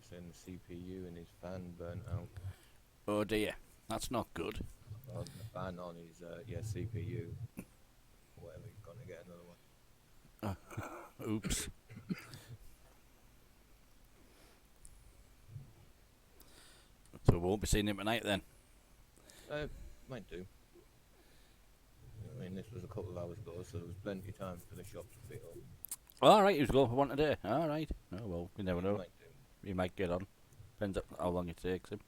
saying the CPU and his fan burnt out. Oh dear, that's not good. Well, the fan on his CPU. Whatever, he's gonna get another one. Oops. So we won't be seeing him tonight then. Might do. I mean, this was a couple of hours ago, so there was plenty of time for the shop to fit up. Alright, he was going for one today. Alright. Oh well, you never know. Might do. He might get on. Depends how long it takes him.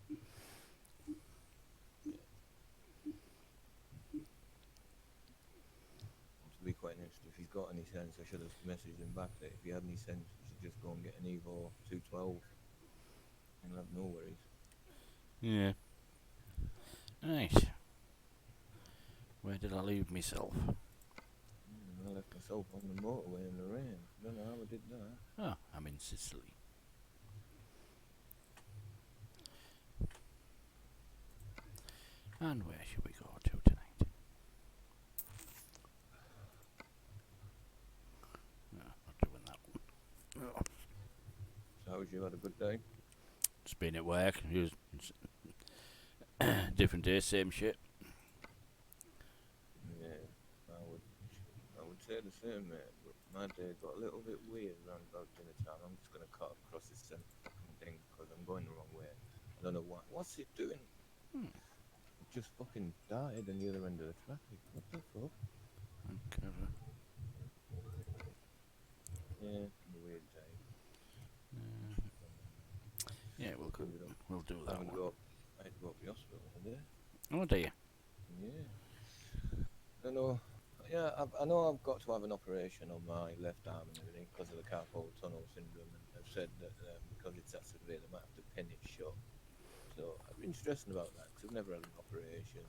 To be quite honest, if he's got any sense, I should have messaged him back that if he had any sense, he should just go and get an Evo 212 and have no worries. Yeah. Right. Where did I leave myself? I left myself on the motorway in the rain. Don't know how I did that. Oh, I'm in Sicily. And where should we go to tonight? No, not doing that one. Oh. So how was you? Had a good day? Just been at work. Different day, same shit. Yeah, I would say the same, mate. But my day got a little bit weird around about dinner time. I'm just gonna cut across this fucking thing because I'm going the wrong way. I don't know what. What's it doing? It just fucking died on the other end of the traffic. What the fuck? Uncover. Yeah, a weird day. Yeah, we'll do that one. I had to go up to the hospital today. Oh dear. Yeah. I know. Yeah, I know I've got to have an operation on my left arm and everything because of the carpal tunnel syndrome, and they've said that because it's that severe, they might have to pin it shut. So I've been stressing about that because I've never had an operation.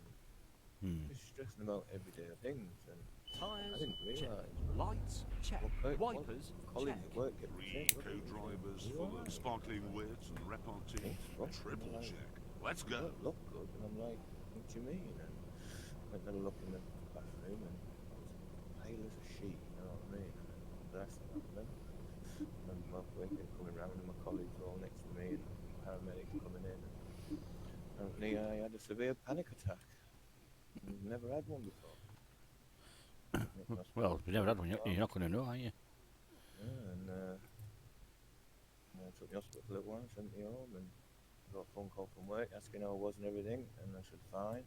Just stressing about everyday things, and I didn't realise. Lights, check. Wipers, colleagues check. at work get Three co-drivers full of sparkling wit and repartee. Triple check. Let's go. Look good, and I'm like, what do you mean? And went and had a look in the bathroom, and I was pale as a sheet, you know what I mean? And that's happening. And my worker coming round, and my colleagues were all next to me, and paramedics coming in. And apparently, I had a severe panic attack. I've never had one before. Well, if you've never had one, you're not going to know, are you? Yeah, and I took me to hospital for a little while, sent me home, and got a phone call from work asking how I was and everything, and I said fine,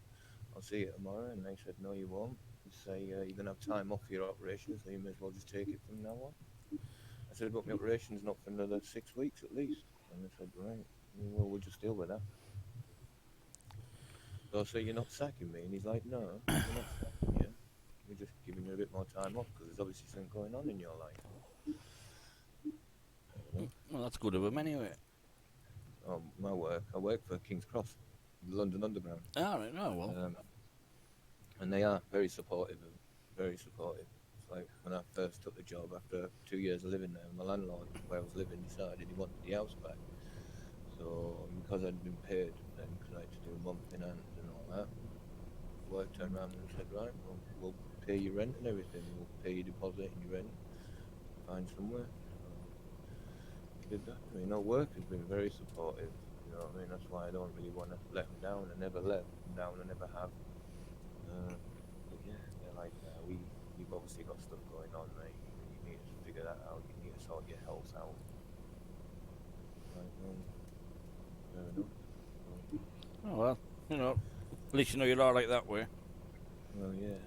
I'll see you tomorrow, and they said no you won't. They say you're going to have time off for your operation, so you may as well just take it from now on. I said but my operation's not for another 6 weeks at least, and they said right, well we'll just deal with that. So I say you're not sacking me, and he's like no, we're not sacking you, we're just giving you a bit more time off because there's obviously something going on in your life. Well, that's good of him anyway. Oh, my work. I work for King's Cross, London Underground. Alright, oh well. And they are very supportive. Very supportive. It's like when I first took the job after 2 years of living there, my landlord where I was living decided he wanted the house back. So because I'd been paid, then because I had to do a month in hand and all that, work turned around and said, right, well, we'll pay your rent and everything. We'll pay your deposit and your rent. Find somewhere. Did that. You know, work has been very supportive. You know what I mean? That's why I don't really want to let them down. I never let them down. I never have. But yeah, they're like, you've obviously got stuff going on, mate. You need to figure that out. You need to sort your health out. Like, fair enough. Oh well, you know, at least you know you're alright that way. Well, yeah.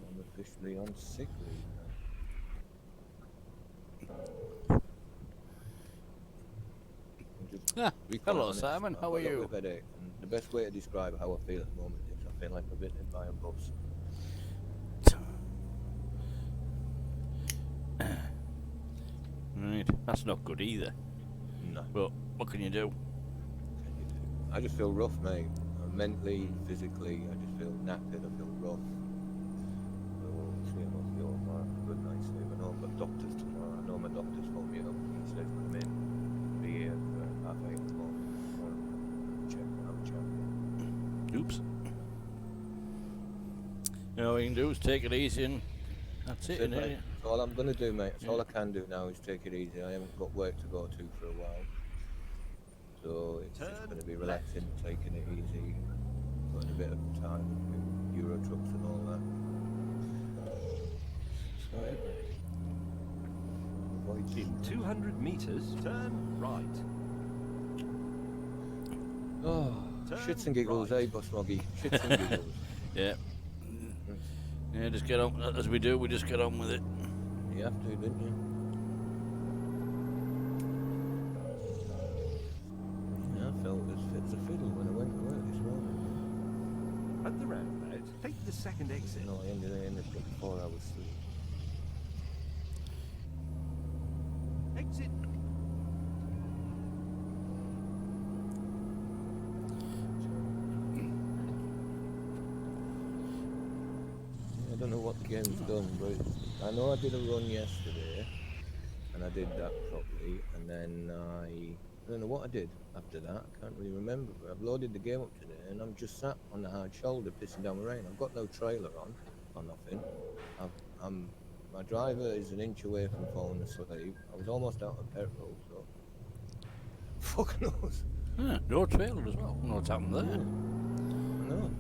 I'm officially on sick leave now. Hello Simon, how are you? And the best way to describe how I feel at the moment is I feel like I've been hit by a bus. Right, that's not good either. No. But what can you do? I just feel rough, mate. Mentally, physically, I just feel knackered, I feel rough. So we'll see how I feel tomorrow. Good night's sleep. I know I've got doctors tomorrow. I know my doctor's phoned me up. He said come in, be here for 8:30 in the morning. Check, have a chat. Oops. You know what you can do is take it easy and that's it, innit? That's all I'm going to do, mate. That's all I can do now is take it easy. I haven't got work to go to for a while. So it's just going to be relaxing, taking it easy, putting a bit of time with Euro trucks and all that. So, avoid In 200 meters, turn right. Oh, shits and giggles, eh, Boss Moggy? Shits and giggles. Yeah. Yeah, just get on, as we do, we just get on with it. You have to, didn't you? Yeah, I felt as fit as a fiddle when I went to work this morning. At the roundabout, take the second exit. No, I ended up getting 4 hours sleep. Exit. I don't know what the game's done, but I know I did a run yesterday, and I did that properly, and then I don't know what I did after that. I can't really remember, but I've loaded the game up today, and I'm just sat on the hard shoulder pissing down the rain. I've got no trailer on, or nothing. My driver is an inch away from falling asleep. I was almost out of petrol, so fuck knows. Yeah, no trailer as well. No what's happened there. I know.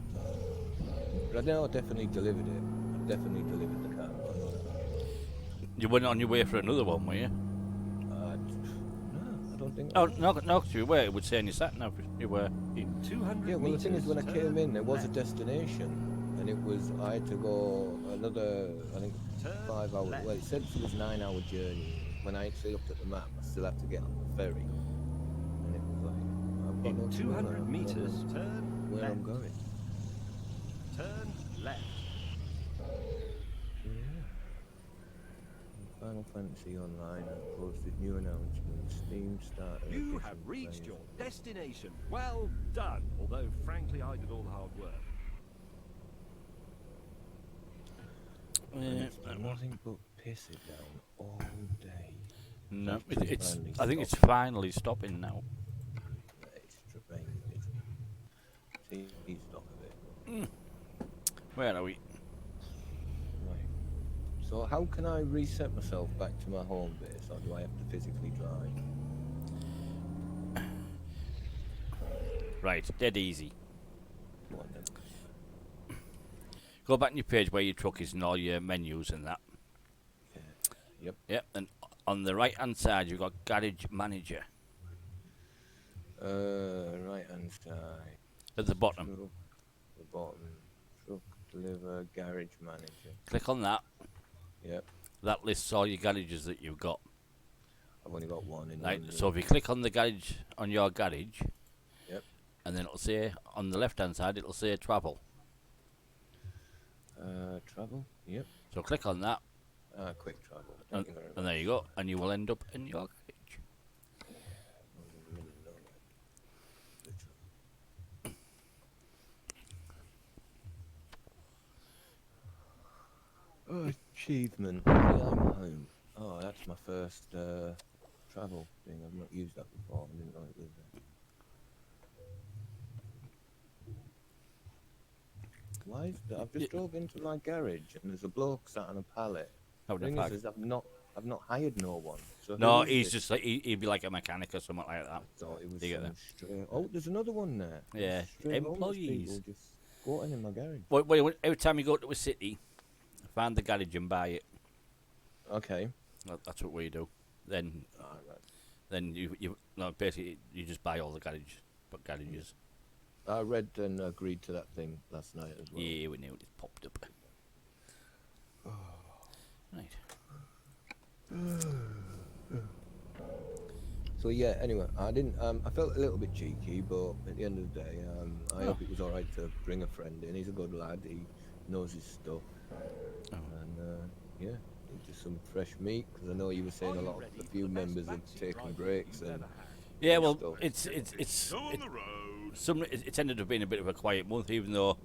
But I know I definitely delivered it. I definitely delivered the car. I know that. You weren't on your way for another one, were you? No, I don't think. Oh, no, 'cause you were. It would say on your sat nav you were. In 200 Yeah, well, the meters, thing is, when I came in, there was a left. destination, and it was I had to go another, I think, Turn 5 hours. left. Well, it said it was 9 hour journey. When I actually looked at the map, I still had to get on the ferry, and it was like I've got no In clue 200 meters, turn where left. I'm going. Turn left. Yeah. Final Fantasy Online has posted new announcements. Steam starter. You edition have reached players. your destination. Well done. Although, frankly, I did all the hard work. And Yeah. it's been nothing but piss it down all day. No, It's it's. finally I think it's stopped. finally stopping now. It's strange, isn't it? See, stop a bit. Where are we? Right. So how can I reset myself back to my home base, or do I have to physically drive? Right, dead easy. Go on then. Go back on your page where your truck is and all your menus and that. Yep. Yep, and on the right hand side you've got Garage Manager Right hand side. at the bottom. Truck, the bottom. Truck deliver garage manager. Click on that. Yep. That lists all your garages that you've got. I've only got one in Right, London. so if you click on the garage on your garage, Yep. and then it'll say on the left hand side it'll say travel. Travel. Yep. So click on that, Quick travel. and, Thank you very much. and there you go, and you will end up in your garage. Achievement. I'm home. Oh, that's my first travel thing. I've not used that before. I didn't know it was there. Why is that? I've just drove into my garage and there's a bloke sat on a pallet. Having a Thing fag. is, I've not hired no one. So No, who is he's this? just like he'd be like a mechanic or something like that. I thought it was You get some straight. Oh, there's another one there. Yeah, Straight homeless employees. people just squatting in my garage. Well, every time you go to a city, find the garage and buy it. Okay. That's what we do. Then Alright. then you no, basically you just buy all the garages. I read and agreed to that thing last night as well. Yeah, we knew it popped up. Right. So yeah, anyway, I didn't. I felt a little bit cheeky, but at the end of the day, I hope it was all right to bring a friend in. He's a good lad. He knows his stuff, and yeah, just some fresh meat. Because I know you were saying a few members have taken breaks and Yeah, well, stuff. it's Go on the road. it's ended up being a bit of a quiet month, even though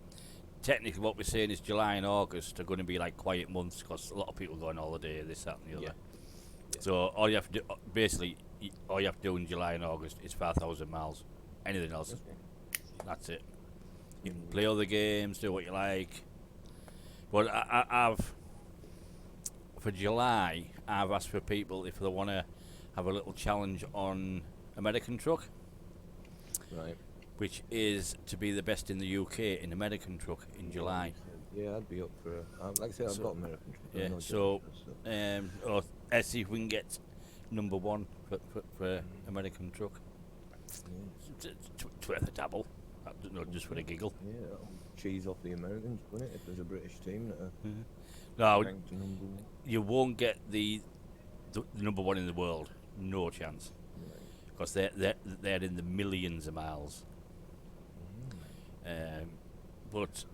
technically what we're saying is July and August are going to be like quiet months because a lot of people go on holiday, this, that, and the other. Yeah. So all you have to do, basically, all you have to do in July and August is 5,000 miles. Anything else, that's it. You can play other games, do what you like. But I've for July, I've asked for people if they want to have a little challenge on American Truck. Right. which is to be the best in the UK in American truck in July. Yeah, I'd be up for like I said, I've So- got American truck. Yeah, no so German, or let's see if we can get number one for American truck. It's worth a dabble, not just for a giggle. yeah, that'll cheese off the Americans, wouldn't it? If there's a British team that are No, ranked number one. you won't get the number one in the world. No chance, because they're in the millions of miles. But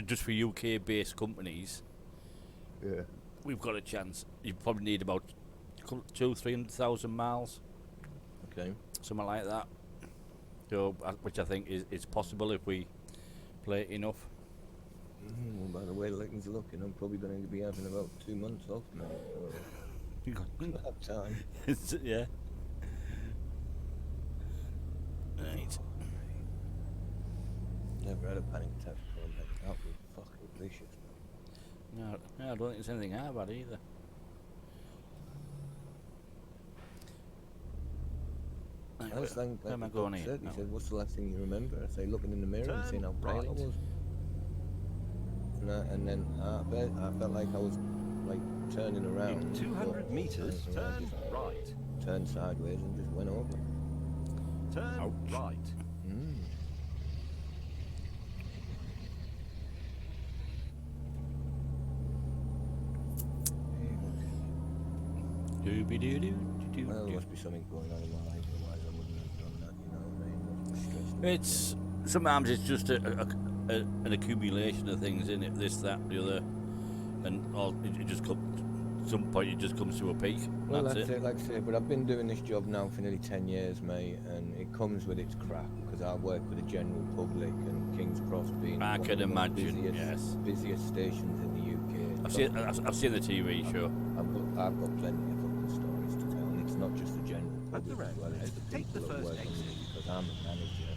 just for UK based companies, Yeah. we've got a chance. You probably need about 200,000-300,000 miles, Okay. something like that. So, which I think is possible if we play it enough. Well, by the way things are looking, I'm probably going to be having about 2 months off, mate. I'll have time. Yeah. Right. Never had a panic attack before, mate. That was fucking vicious, man. No, I don't think there's anything hard about it either. I was thinking, where am I the going doc here? said, he No. said, what's the last thing you remember? I say, looking in the mirror and Turn seeing how pale I right. was. And then I felt like I was like turning around. In 200 but meters, I turn just right. turned sideways and just went over. Turn Ouch. right. Well, there must be something going on in my life, otherwise I wouldn't have done that, you know what I mean? Must be stressed out. It's sometimes it's just an accumulation of things, isn't it? This, that, the other, and all. It just comes. Some point it just comes to a peak. Well, that's it. like I say, but I've been doing this job now for nearly 10 years, mate, and it comes with its crap, because I work with the general public, and King's Cross being I one can of the most imagine, yes. busiest stations in the UK. I've seen the TV show. I've got plenty of fucking stories to tell, and it's not just the general At the public as well, it's the roundabout, take people the that first work under exit. me, because I'm a manager,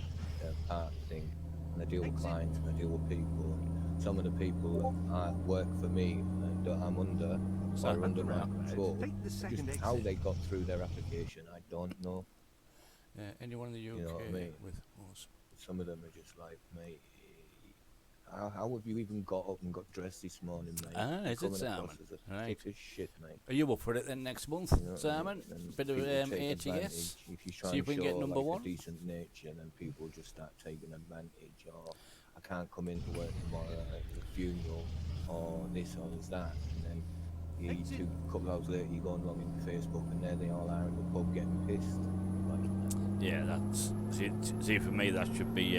part thing, and I deal with Exit clients, and I deal with people, and some of the people that work for me, and that I'm under, So are at under the my roundabout, control. take the Just second how exit. they got through their application, I don't know. Anyone in the UK You know what I mean? with us? Some of them are just like, mate, how have you even got up and got dressed this morning, mate? Ah, You're is it, coming Simon? across as a Right. piece of shit, mate. Are you up for it then next month, You know what I Simon? mean? And Bit of people take ATS. advantage. If you try See and if we can show get number like one. a decent nature, then people just start taking advantage. Or I can't come into work tomorrow at the funeral, or this or there's that, and then Exit. a couple hours later you go and log into Facebook, and there they all are in the pub getting pissed. Like, Yeah, that's see for me that should be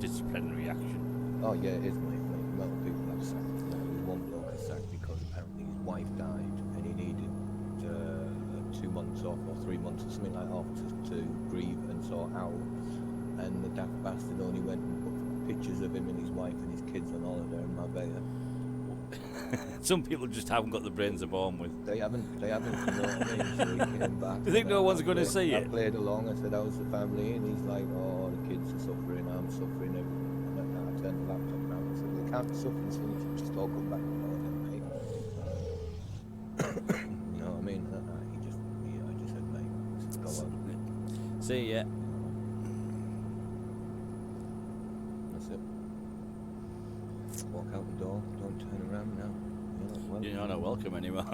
disciplinary action. oh yeah, it is, mate. The amount of people I've sacked. There was one bloke I sacked because apparently his wife died and he needed 2 months off or 3 months or something like that to grieve and sort out. And the daft bastard only went and put pictures of him and his wife and his kids on holiday in Marbella. Some people just haven't got the brains they're born with. They haven't, you know what I mean? So he came back. You think and no I one's gonna played- see I it? played along. I said, how's the family? And he's like, oh, the kids are suffering, I'm suffering, everything. And I turned the laptop around and said, well, they can't be suffering as soon as you just all come back from holiday, mate. You know what I mean? I just said, mate, go on. See ya. That's it. Walk out the door, don't turn around now. You're not welcome anymore.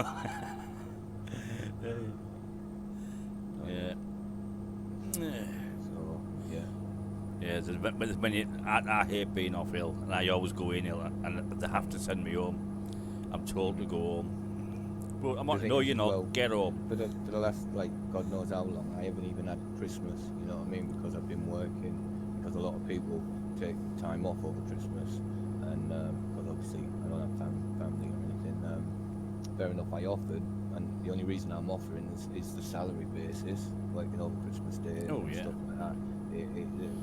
Yeah. So, yeah. Yeah, when I hate being off ill, and I always go in ill, and they have to send me home. I'm told to go home. But I'm The not. thing No, is you're as not. well, Get home. For the last, like, God knows how long, I haven't even had Christmas, you know what I mean? Because I've been working, because a lot of people take time off over Christmas, and because obviously I don't have family or anything. Fair enough, I offered, and the only reason I'm offering is the salary basis, working over Christmas Day Oh, and yeah. stuff like that. You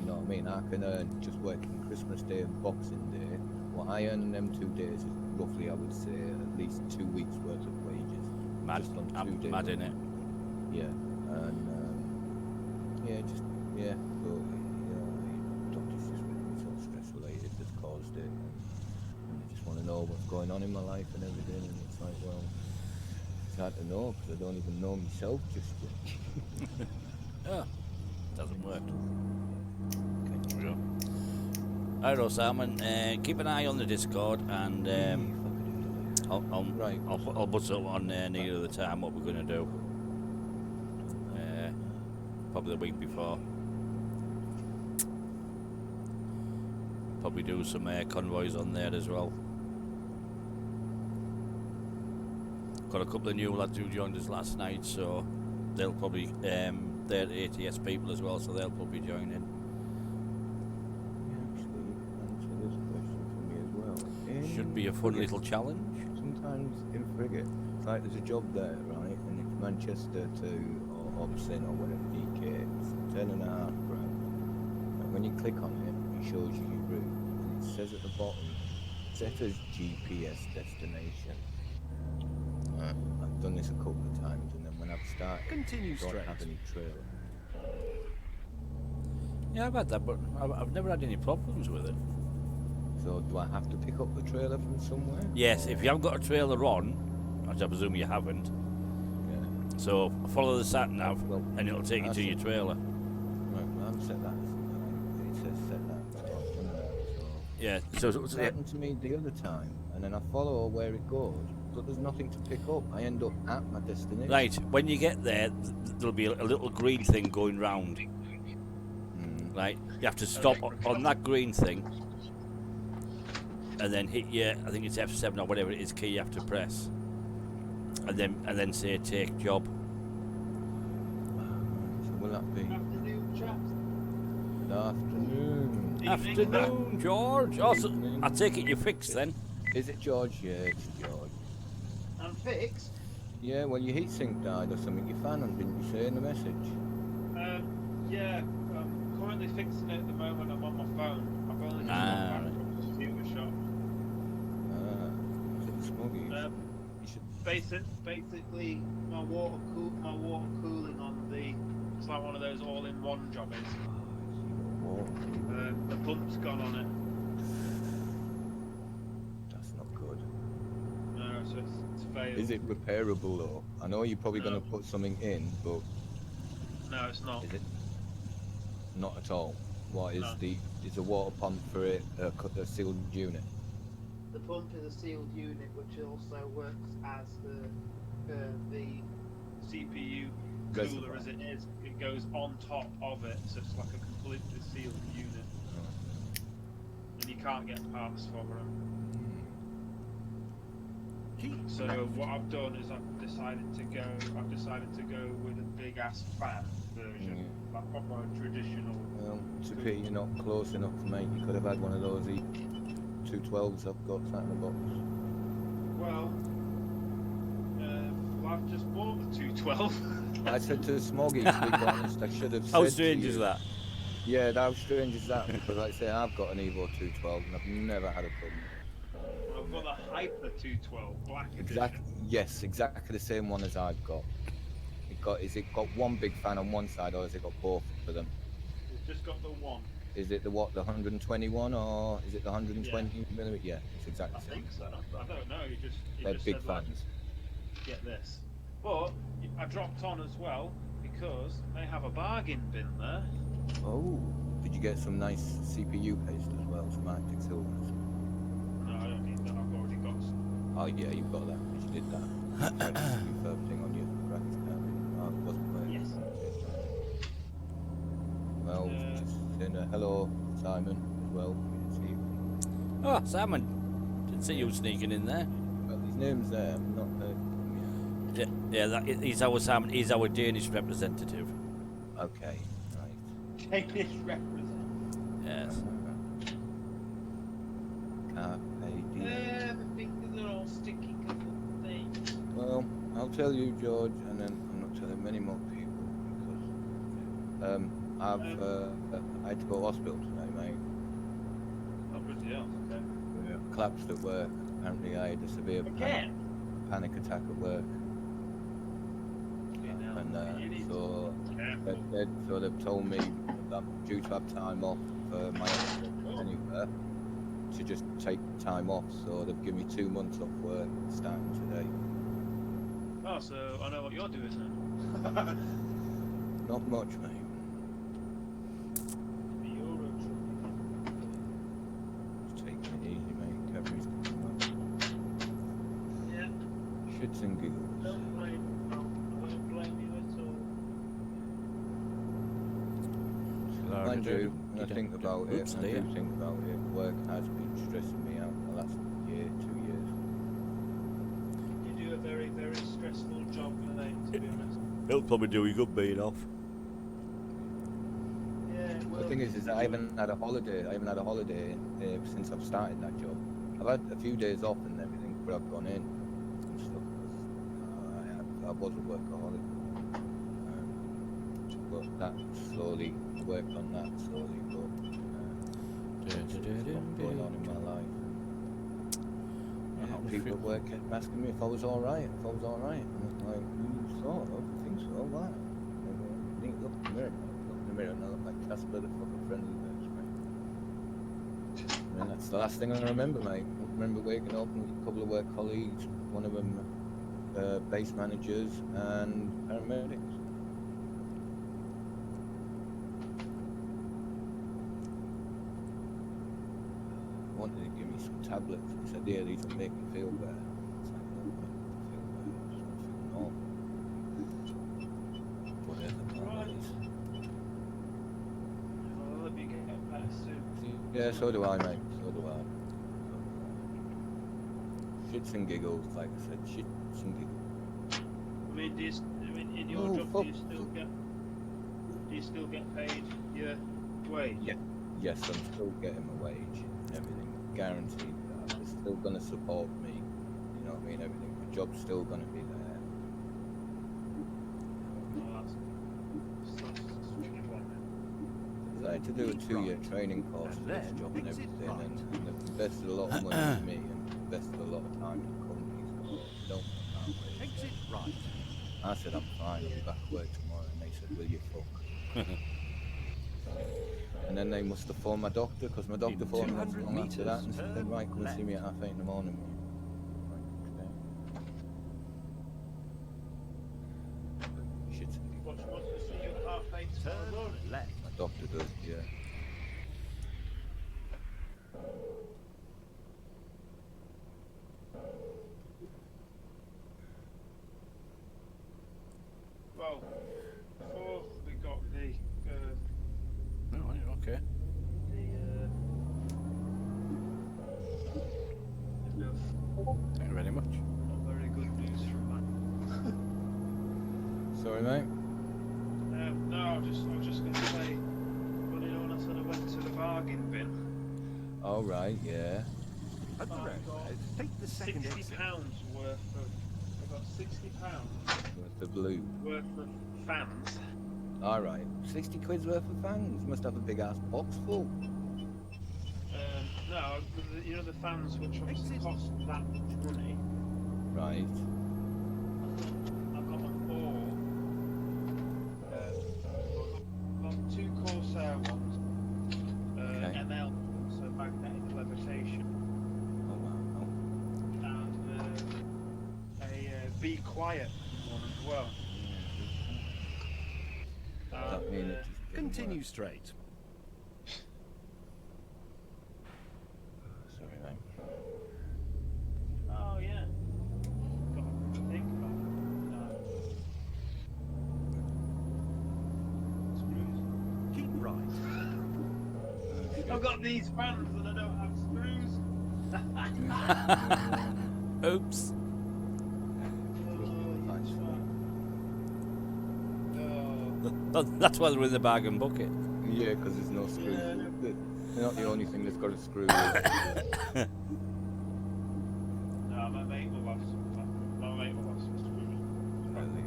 know what I mean? I can earn just working Christmas Day and Boxing Day. What I earn in them 2 days is roughly, I would say, at least 2 weeks worth of wages. Mad. Just on 2 I'm days. mad in it. Yeah, and but you know, doctors just make me so stress related that's caused it, and they just want to know what's going on in my life and everything, and it's like, well, it's hard to know because I don't even know myself just yet. Oh, doesn't work. Alright, Simon. Keep an eye on the Discord, and Right. I'll put something on there near the time what we're going to do. Probably the week before. Probably do some convoys on there as well. Got a couple of new lads who joined us last night, so they'll probably they're ATS people as well, so they'll probably join in. There's a question for me as well. Should be a fun little challenge. Sometimes in frigate, it's like there's a job there, right? And it's Manchester to or Hobson or whatever DK, it's £10.5 grand. And when you click on it, it shows you your route, and it says at the bottom, set as GPS destination. I've done this a couple of times, and then when I've started, Continue I don't straight. have any trailer. Yeah, I've had that, but I've never had any problems with it. So do I have to pick up the trailer from somewhere? Yes, Or- if you haven't got a trailer on, which I presume you haven't, Yeah. so follow the sat nav, Well, and it'll take you to your trailer. Right, well, I've set that. It says set that. Yeah, It happened to me the other time, and then I follow where it goes, but there's nothing to pick up. I end up at my destination. right, when you get there, there'll be a little green thing going round. Right, you have to stop on that green thing, and then hit your, I think it's F7 or whatever it is key you have to press, and then say take job. So will that be? Afternoon, chaps. Good afternoon. Afternoon, George. Oh, so Evening. I take it you're fixed then. Is it George? Yeah, it's George. I'm fixed. Yeah, well, your heatsink died or something. You found them, didn't you say in the message? Yeah, I'm currently fixing it at the moment. I'm on my phone. I've only just got back from the computer shop. Is it the Smuggies? You should. Basically, my water cooling on the. It's like one of those all-in-one jobbies. The pump's gone on it. That's not good. No, so it's failed. Is it repairable though? I know you're probably No. going to put something in, but No, it's not. is it not at all? What is No. is a water pump for it a sealed unit? The pump is a sealed unit, which also works as the CPU cooler Reservoir. as it is. It goes on top of it, so it's like a completely sealed unit, and you can't get parts for them. So what I've done is I've decided to go with a big ass fan version, like proper traditional. Well, it's a pity you're not close enough, mate. You could have had one of those E212s I've got sat in the box. Well, I've just bought the 212. I said to Smoggy, to be honest, I should have said How to strange you- is that? Yeah, how strange is that? Because like I say, I've got an Evo 212 and I've never had a problem. I've got a Hyper 212 black Exactly. Yes, exactly the same one as I've got. Is it got one big fan on one side, or has it got both for them? It's just got the one. Is it the 121, or is it the 120 millimeter? Yeah, it's exactly I the same. think so. I don't know. He They're just big said, like, fans. get this. But I dropped on as well because they have a bargain bin there. Oh, did you get some nice CPU paste as well, some Arctic Silvers? No, I don't need that. I've already got some. Oh yeah, you've got that, because you did that refurb thing on your graphics card. Oh, it wasn't playing. Yes. Well, just saying hello, Simon, as well. Good to see you. Oh, Simon. Didn't see you sneaking in there. Well, his name's there, I'm not heard from him He's our Simon. He's our Danish representative. yet. Okay, right. Danish represent. Yes. Carpe diem. The fingers are all sticky couple things. Well, I'll tell you, George, and then I'm not telling many more people because I had to go to hospital today, mate. Oh, good deal. Okay. Collapsed at work. Apparently, I had a severe panic attack at work, and so they've told me that I'm due to have time off for my anywhere to just take time off. So they've given me 2 months off work starting today. Oh, so I know what you're doing then. Not much, mate. Shits and giggles. Don't blame you at all. Mind you, when I think about it, Oops, when I there. do think about it, work has been stressing me out the last year, 2 years. You do a very, very stressful job, mate, to be honest. He'll probably do a good being off. Yeah, well, The thing is I haven't had a holiday. I haven't had a holiday since I've started that job. I've had a few days off and everything, but I've gone in and stuff because I was a workaholic. But that slowly worked on that slowly, but what's going on in my life. People at work kept asking me if I was alright, And I was like, sort of, I think so, why? I think look in the mirror, and I look like Casper the fucking friendly ghost, mate. And that's the last thing I remember, mate. I remember waking up with a couple of work colleagues, one of them base managers and paramedics. Wanted to give me some tablets. He said, yeah, these will make me feel better. It's like, no, I don't feel better. I just want to feel normal. Whatever that is. I'll let you get better soon. Yeah, so do I, mate. So do I. Shits and giggles, like I said. Shits and giggles. I mean, in your Oh, job, fuck. do you still get paid your wage? Yeah. Yes, I'm still getting my wage. Everything guaranteed. It's still going to support me. You know what I mean? Everything. My job's still going to be there. Oh, that's really well. 'Cause I had to do a 2-year training course for this job and everything, and they've invested a lot of money in me and invested a lot of time in the company. So I don't want that way. Exit right. I said, I'm fine, I'll be back at work tomorrow. And they said, will you fuck? And then they must have phoned my doctor, because my doctor In phoned me not 200 long after that and said, meters, right, come and see me at left. 8:30 in the morning. Right, okay. Shit. What you want to see you at 8:30 tomorrow morning? Turn left. My doctor does, yeah. Well, before we got the Oh, right, okay. Thank you very much. not very good news from Sorry, mate. no, I was just going to say, well, you know, when I said I went to the bargain bin, All right, yeah. At the I roundabout, got take the second £60 exit. worth of, I got £60 With the blue. worth of fans. All right. 60 quid's worth of fans. Must have a big ass box full. No, you know the fans which obviously Exit. cost that much money. Right. I got them all. I got 2 Corsair ones. Okay. ML, so magnetic levitation, Oh, wow. and a Be Quiet one as well. Does that mean it just didn't Continue work? straight. Sorry, mate. Oh yeah. Got to think about it. Screws. Keep right. I've got these fans and I don't have screws. Oops. Nice. That's why they're in the bag and bucket. Yeah, because there's no screws. Yeah. They're not the only thing that's got a screw. No, my mate will have some screws. Really.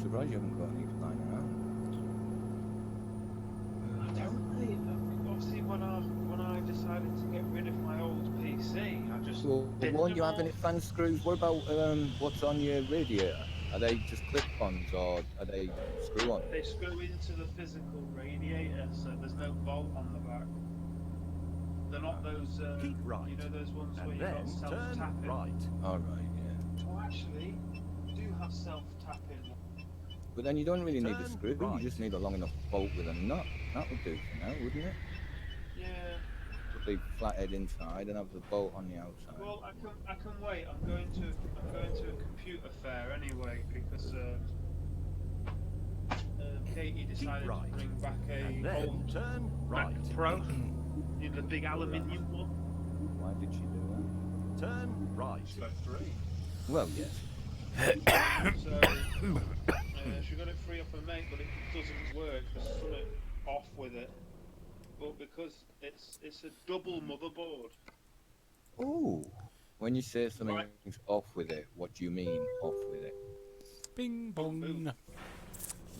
Surprised you haven't got any lying around. I don't really. Obviously, when I decided to get rid of my old PC, I just Well, binned won't you them have any all. fan screws? What about what's on your radiator? Are they just clip-ons or are they screw-on? They screw into the physical radiator, so there's no bolt on the back. They're not those, Keep right. you know, those ones where And you've then got turn self-tapping. right. All right, yeah. Oh, actually, you do have self-tapping. But then you don't really need a Turn screw. right. You just need a long enough bolt with a nut. That would do for now, wouldn't it? Yeah. perfectly flathead inside and have the bolt on the outside. Well, I can wait. I'm going to a computer fair anyway because Katie decided right. to bring back And a then old turn Mac right. Pro, you know, the big aluminium one. Why did she do that? Turn right. It's like free. Well, yes. So she got it free off her mate, but it doesn't work. There's something off with it. But because it's a double motherboard. Oh, when you say something's off with it, what do you mean off with it? Bing bong.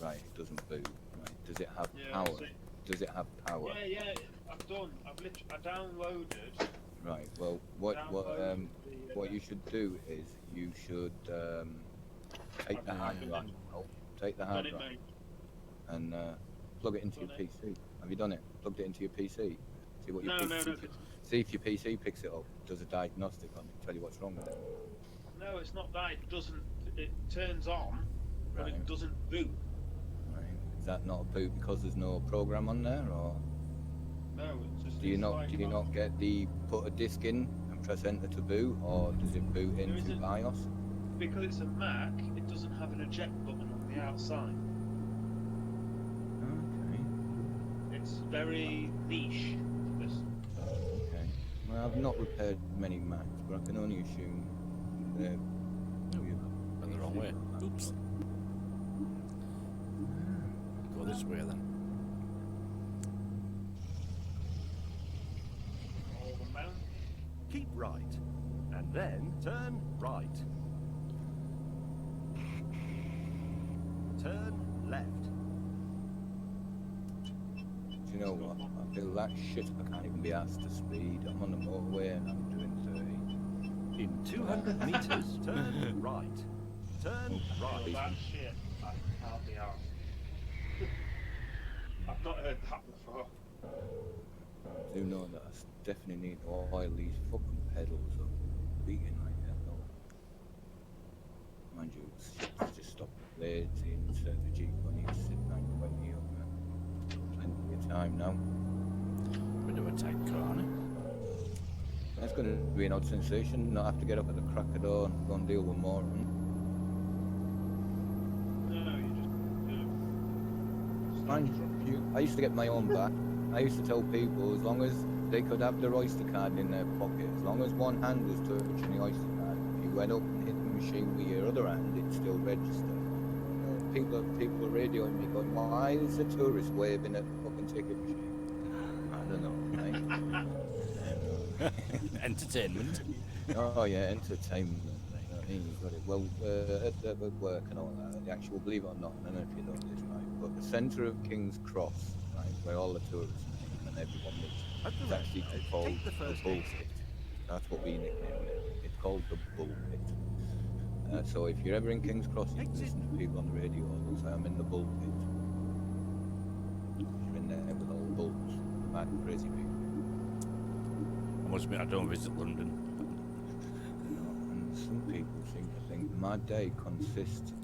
Right, it doesn't boot. Right. Does it have Yeah, power? so- Does it have power? Yeah. I've done. I downloaded. Right. Well, what Download you should do is you should take the hard drive, take the hard Done it, drive, mate. and plug it into your Done PC. Have you done it? Plugged it into your PC. See what your No, PC. no. See if your PC picks it up. Does a diagnostic on it. Tell you what's wrong with it. No, it's not that. It doesn't. It turns on, but Right. it doesn't boot. Right. Is that not a boot because there's no program on there, or No, it's just. do you it's not like get the put a disk in and press enter to boot, or does it boot into isn't- BIOS? Because it's a Mac, it doesn't have an eject button on the outside. Okay. It's very niche. This. Okay. Well, I've not repaired many Macs, but I can only assume they're. Went the wrong way. Oops. Go this way then. All the mount. Keep right. And then turn right. Turn left. Do you know what? I feel that shit. I can't even be asked to speed. I'm on the motorway and I'm doing 30. In 200 meters, turn right. Turn Well, right. that shit, I can't be asked. I've not heard that before. I do know that I definitely need to oil these fucking pedals up. Beating like that though. Mind you, it's just stop the blades, insert the Jeep on each sit 920 up. Plenty of time now. Bit of a tight corner. That's going to be an odd sensation, not have to get up at the crack of dawn and go and deal with more. No, you just. Mind you, I used to get my own back. I used to tell people as long as they could have their Oyster card in their pocket, as long as one hand was touching the Oyster card, if you went up and hit the machine with your other hand, it still registered. People are radioing me going, why is a tourist waving at the fucking ticket machine? I don't know, right? Entertainment. Oh yeah, entertainment. You know what I mean? You've got it. Well, at work and all that, the actual, believe it or not, I don't know if you know this, right, but the centre of King's Cross, right, where all the tourists and everyone meets, At the it's red actually light, called take the the first Bull exit. Pit. That's what we nicknamed it. It's called the Bull Pit. So if you're ever in King's Cross, you can listen to people on the radio. They'll say, I'm in the Bull Pit. You're in there with all the bulls, mad crazy people. I must admit, I don't visit London. And some people seem to think my day consists of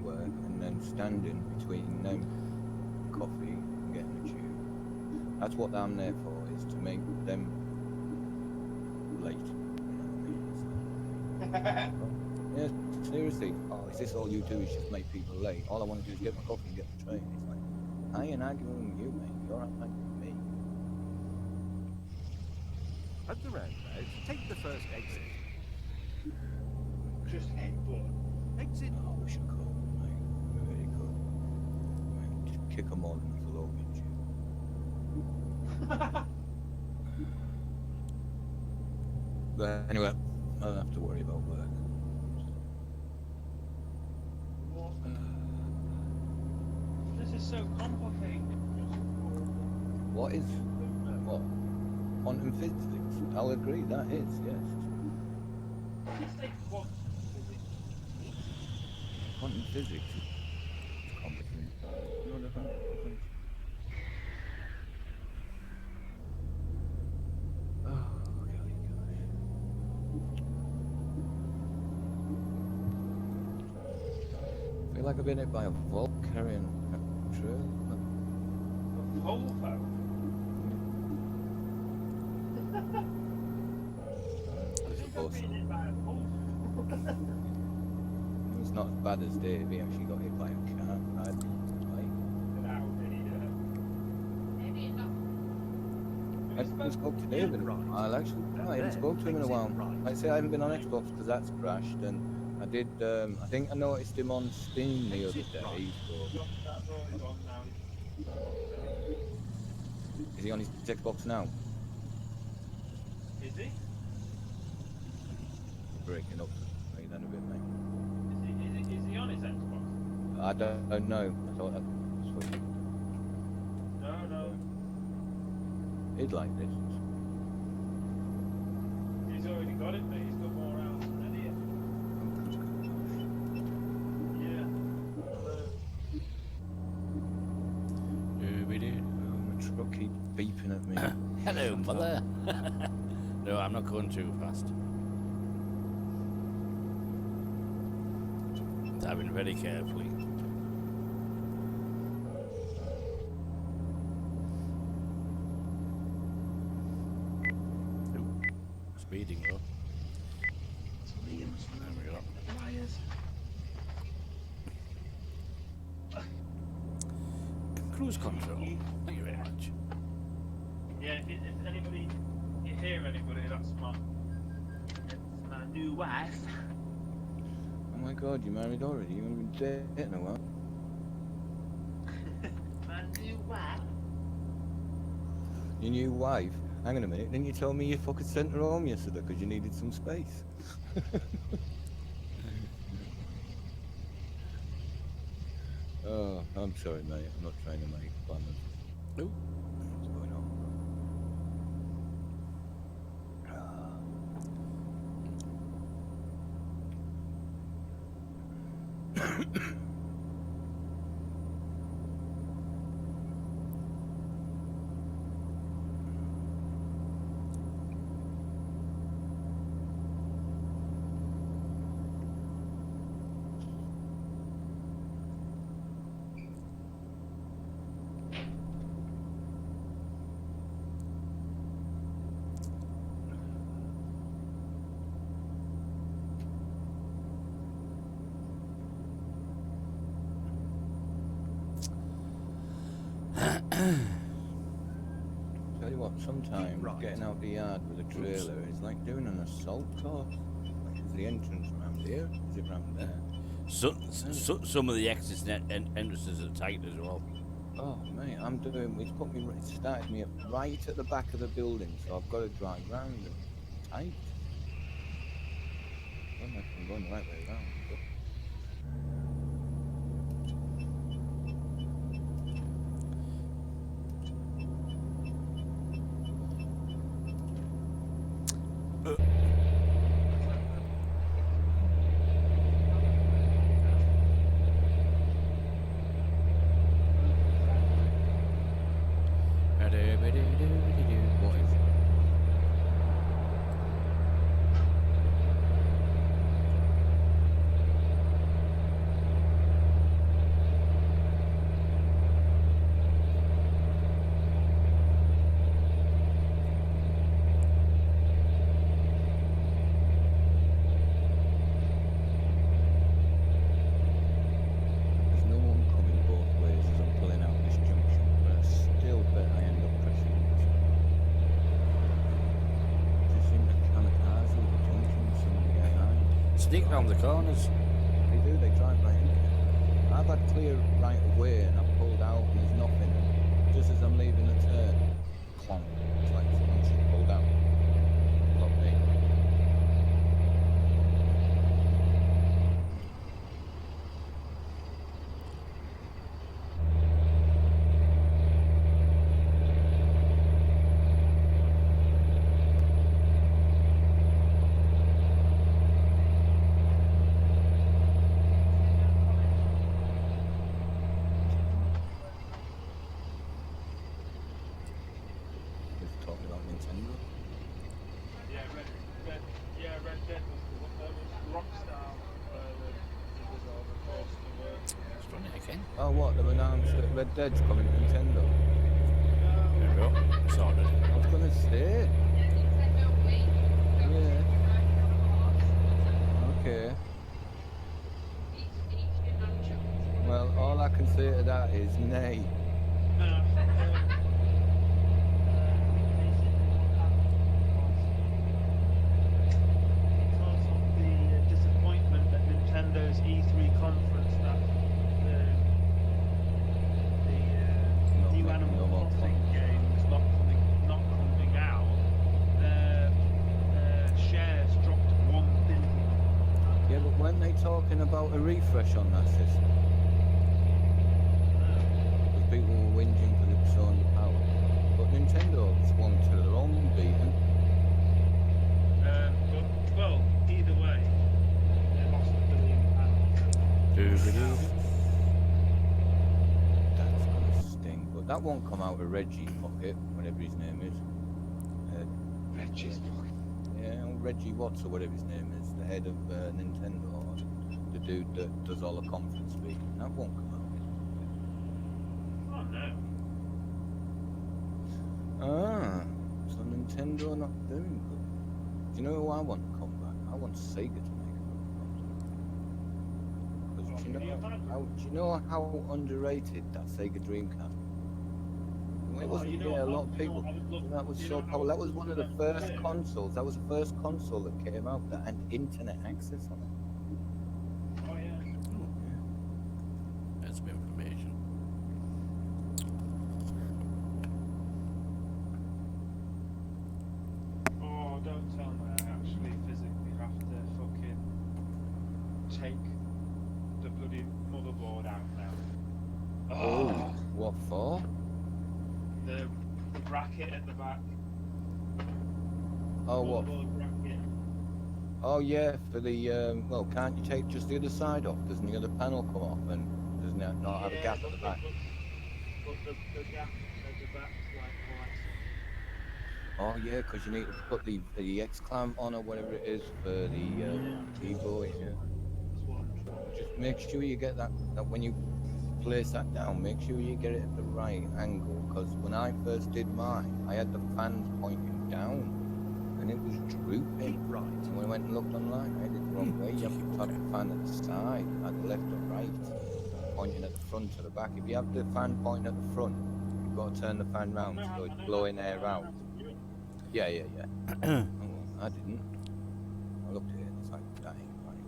work and then standing between them, coffee and getting a tube. That's what I'm there for, is to make them late. You know what I mean? Yeah, seriously. Oh, is this all you do is just make people late? All I want to do is get my coffee and get the train. It's like, I ain't arguing with you, mate. You're arguing with me. At the roundabout, take the first exit. Just headbutt. Exit. Oh, we should go, mate. We really could. Mate, just kick them all in the fallopian tube. But anyway, I don't have to worry about work. This is so complicated. What is what? Quantum physics? I'll agree, that is, yes. Let's take quantum physics. Quantum physics is complicated. No, no, no. Oh, golly gosh. I feel like I've been hit by a Volt carrying a trailer. A Volvo? close. It's not as bad as Dave. He actually got hit by a car. I haven't spoke to Dave in a while. I haven't spoke to him in a while. Like I say, I haven't been on Xbox because that's crashed, and I did. I think I noticed him on Steam the other day. Is he on his Xbox now? Is he? Breaking up then a bit, mate. Is he on his Xbox? I don't know. I thought that's what No. he'd like this. He's already got it, but he's got more rounds than any of Yeah. My truck keeps beeping at me. Hello, mother. No, I'm not going too fast. Driving very carefully. Ooh, speeding up. There we go. Cruise control. Thank you very much. Yeah, if anybody, you hear anybody, that's my new wife. Oh my god, you married already? You've been dating a while. My new wife. Your new wife? Hang on a minute, didn't you tell me you fucking sent her home yesterday because you needed some space? Oh, I'm sorry, mate. I'm not trying to make fun of Ooh. what's going on. Tell you what, sometimes getting out the yard with a trailer is like doing an assault course. Like, is the entrance round here? Is it round there? Some of the exits and entrances are tight as well. Oh mate, it started me up right at the back of the building, so I've got to drive round and tight. I don't know if I'm going the right way around. But... What is it? There's no one coming both ways as I'm pulling out this junction, but I still bet I end up pressing this. Just seem to kamikaze the junction, somebody behind. Sneak round the corners. They do, they drive right in. I've had clear right of way and I've pulled out and there's nothing. And just as I'm leaving the turn, clonk. It's like someone's pulled out. Got me. Just talking about Nintendo. Red Dead was the one that was Rockstar. It was all the course to work. Let's run it again. Oh, what? They've announced that Red Dead's coming to Nintendo. There we go. Sorted. I was gonna say. Yeah. Okay. Well, all I can say to that is nay. Basically what happened was because of the disappointment at Nintendo's E3 conference that the new Animal more Crossing game was not coming out, their shares dropped 1 billion. Yeah, but weren't they talking about a refresh on that system? Because people were whinging because it was so underpowered. But Nintendo swung to their own beating. But well, either way, they lost £1 billion. That's gonna sting. But that won't come out of Reggie's pocket, whatever his name is. Reggie's pocket. Yeah, Reggie Watts or whatever his name is, the head of Nintendo, or the dude that does all the conference speaking. That won't come out. Oh no. So Nintendo not doing good. Do you know who I want to come back? I want Sega to make a good console. Because do you know how underrated that Sega Dreamcast? It wasn't. A lot of people. That was so powerful. That was one of the first consoles. That was the first console that came out that had internet access on it. Oh yeah. That's some information. Oh, don't tell me I actually physically have to fucking take the bloody motherboard out now. Oh, what for? The bracket at the back. Oh, what? Motherboard bracket. Oh, yeah, for the, well, can't you take just the other side off? Doesn't the other panel come off and doesn't it not have a gap at the back? But the gap at the back's like quite. Oh, yeah, because you need to put the X-clamp on or whatever it is for the keyboard, yeah. That's what I'm trying. Just make sure you get that when you place that down, make sure you get it at the right angle, because when I first did mine, I had the fans pointing down, and it was drooping. Right. And when I went and looked online, I had it the wrong way. You have to have the fan at the side, at the left or right, pointing at the front or the back. If you have the fan pointing at the front, you've got to turn the fan round so it's blowing air out. Yeah. Oh, I didn't. I looked at it and it's like, that ain't right.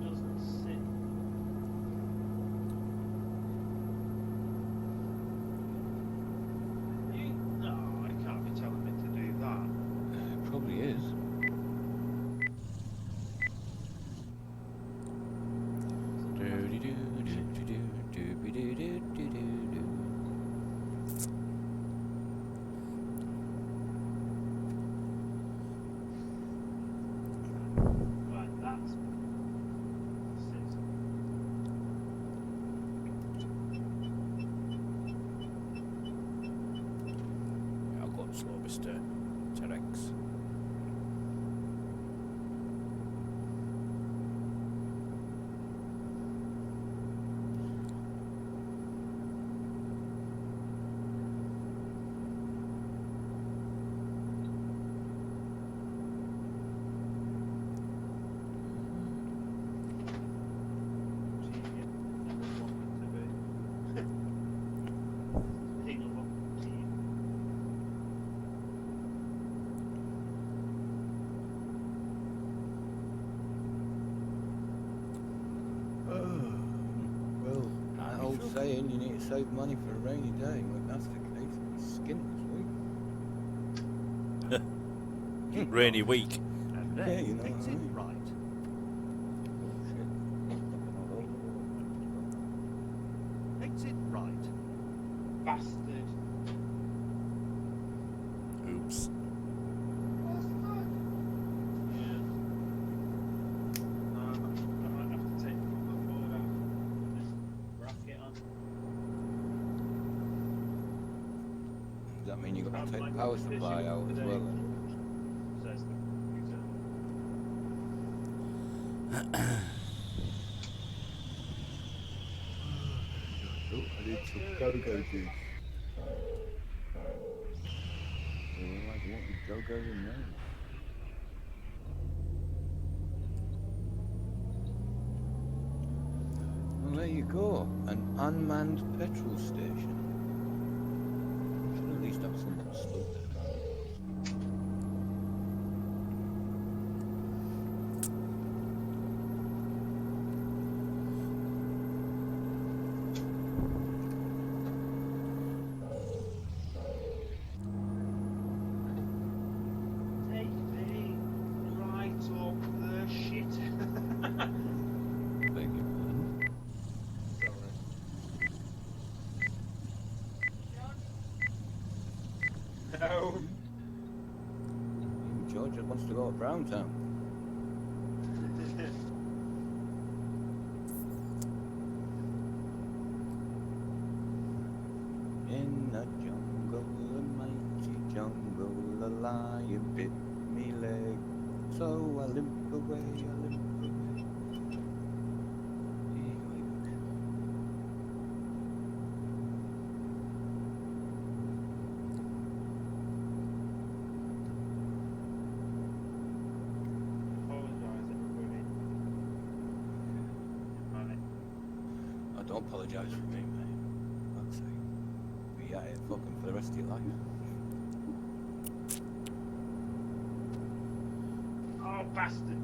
Doesn't sit. No, I can't be telling me to do that. It probably is. Right, that's sits. I'll go and slow Mr. Terex. Well, that old saying, you need to save money for a rainy day. Well, that's the case. It's skin this week. Rainy week. And Yeah, then you know fix what I it mean. right. Fix it right. Bastard. Oops. Yeah. I might have to take the motherboard out. This bracket on. Does that mean you've got to Sounds take like the power a supply fishing out as today. well? Then? Says the computer. Oh, I need some go-go juice. We were like wanting go-go in there. Well, there you go. An unmanned petrol station. Should at least have someone stood there. Take me right up the shit. Beg your pardon. No. George wants to go to Browntown. In the jungle, the mighty jungle, a lion bit me leg. So I limp away, I limp away. Apologise, everybody. Money. I don't apologise for me, mate. Like I say, be at it fucking for the rest of your life. Oh, bastard.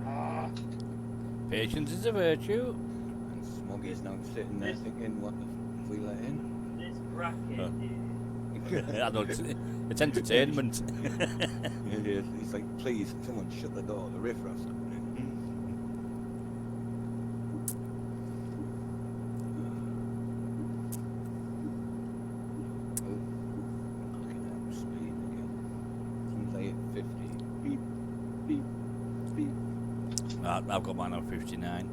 Ah. Patience is a virtue. And Smoggy's now sitting there thinking, what the f we let in? This bracket I don't, it's entertainment. It is. He's like, please, someone shut the door, the riffraff's happening. Oh, look at that speed again. Seems like at 50. Beep, beep, beep. I've got mine on 59.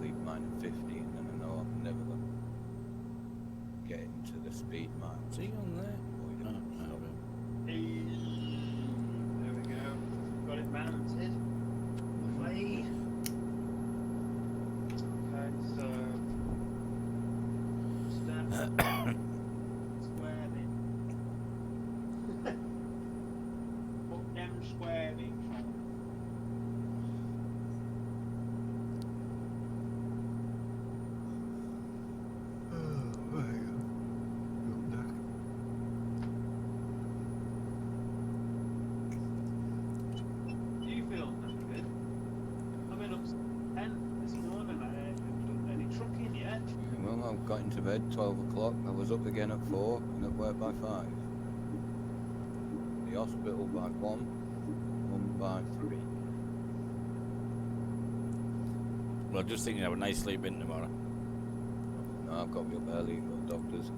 Leave mine at 50 and then I know I'm never going to get into the speed mile. See on there? There we go. Got it mounted. Lovely. Okay, so step square bit. Put them square bit on. Do you feel good? I've been up 10 this morning. I haven't done any trucking yet. Well, I got into bed 12 o'clock. I was up again at 4 and at work by 5. The hospital by 1 by 3. Well, just thinking have a nice sleep in tomorrow. No, I've got to be up early, got doctors.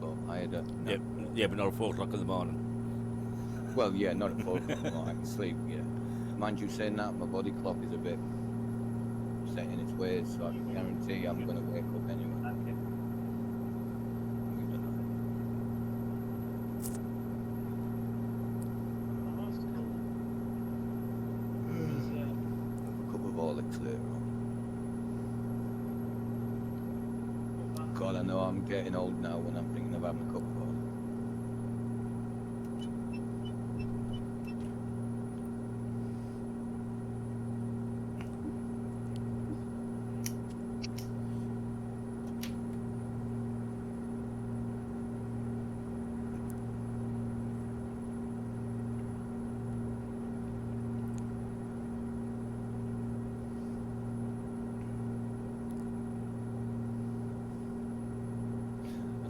But I had a... No. Yep. Yeah, but not at 4 o'clock in the morning. Well, yeah, not at 4 o'clock. No, I can sleep, yeah. Mind you saying that, my body clock is a bit set in its ways, so I can guarantee I'm going to wake up anyway. Okay. We don't know. Oh, that's cool. Have a cup of Horlicks later on. God, I know I'm getting old now when I'm thinking of having a cup of Horlicks.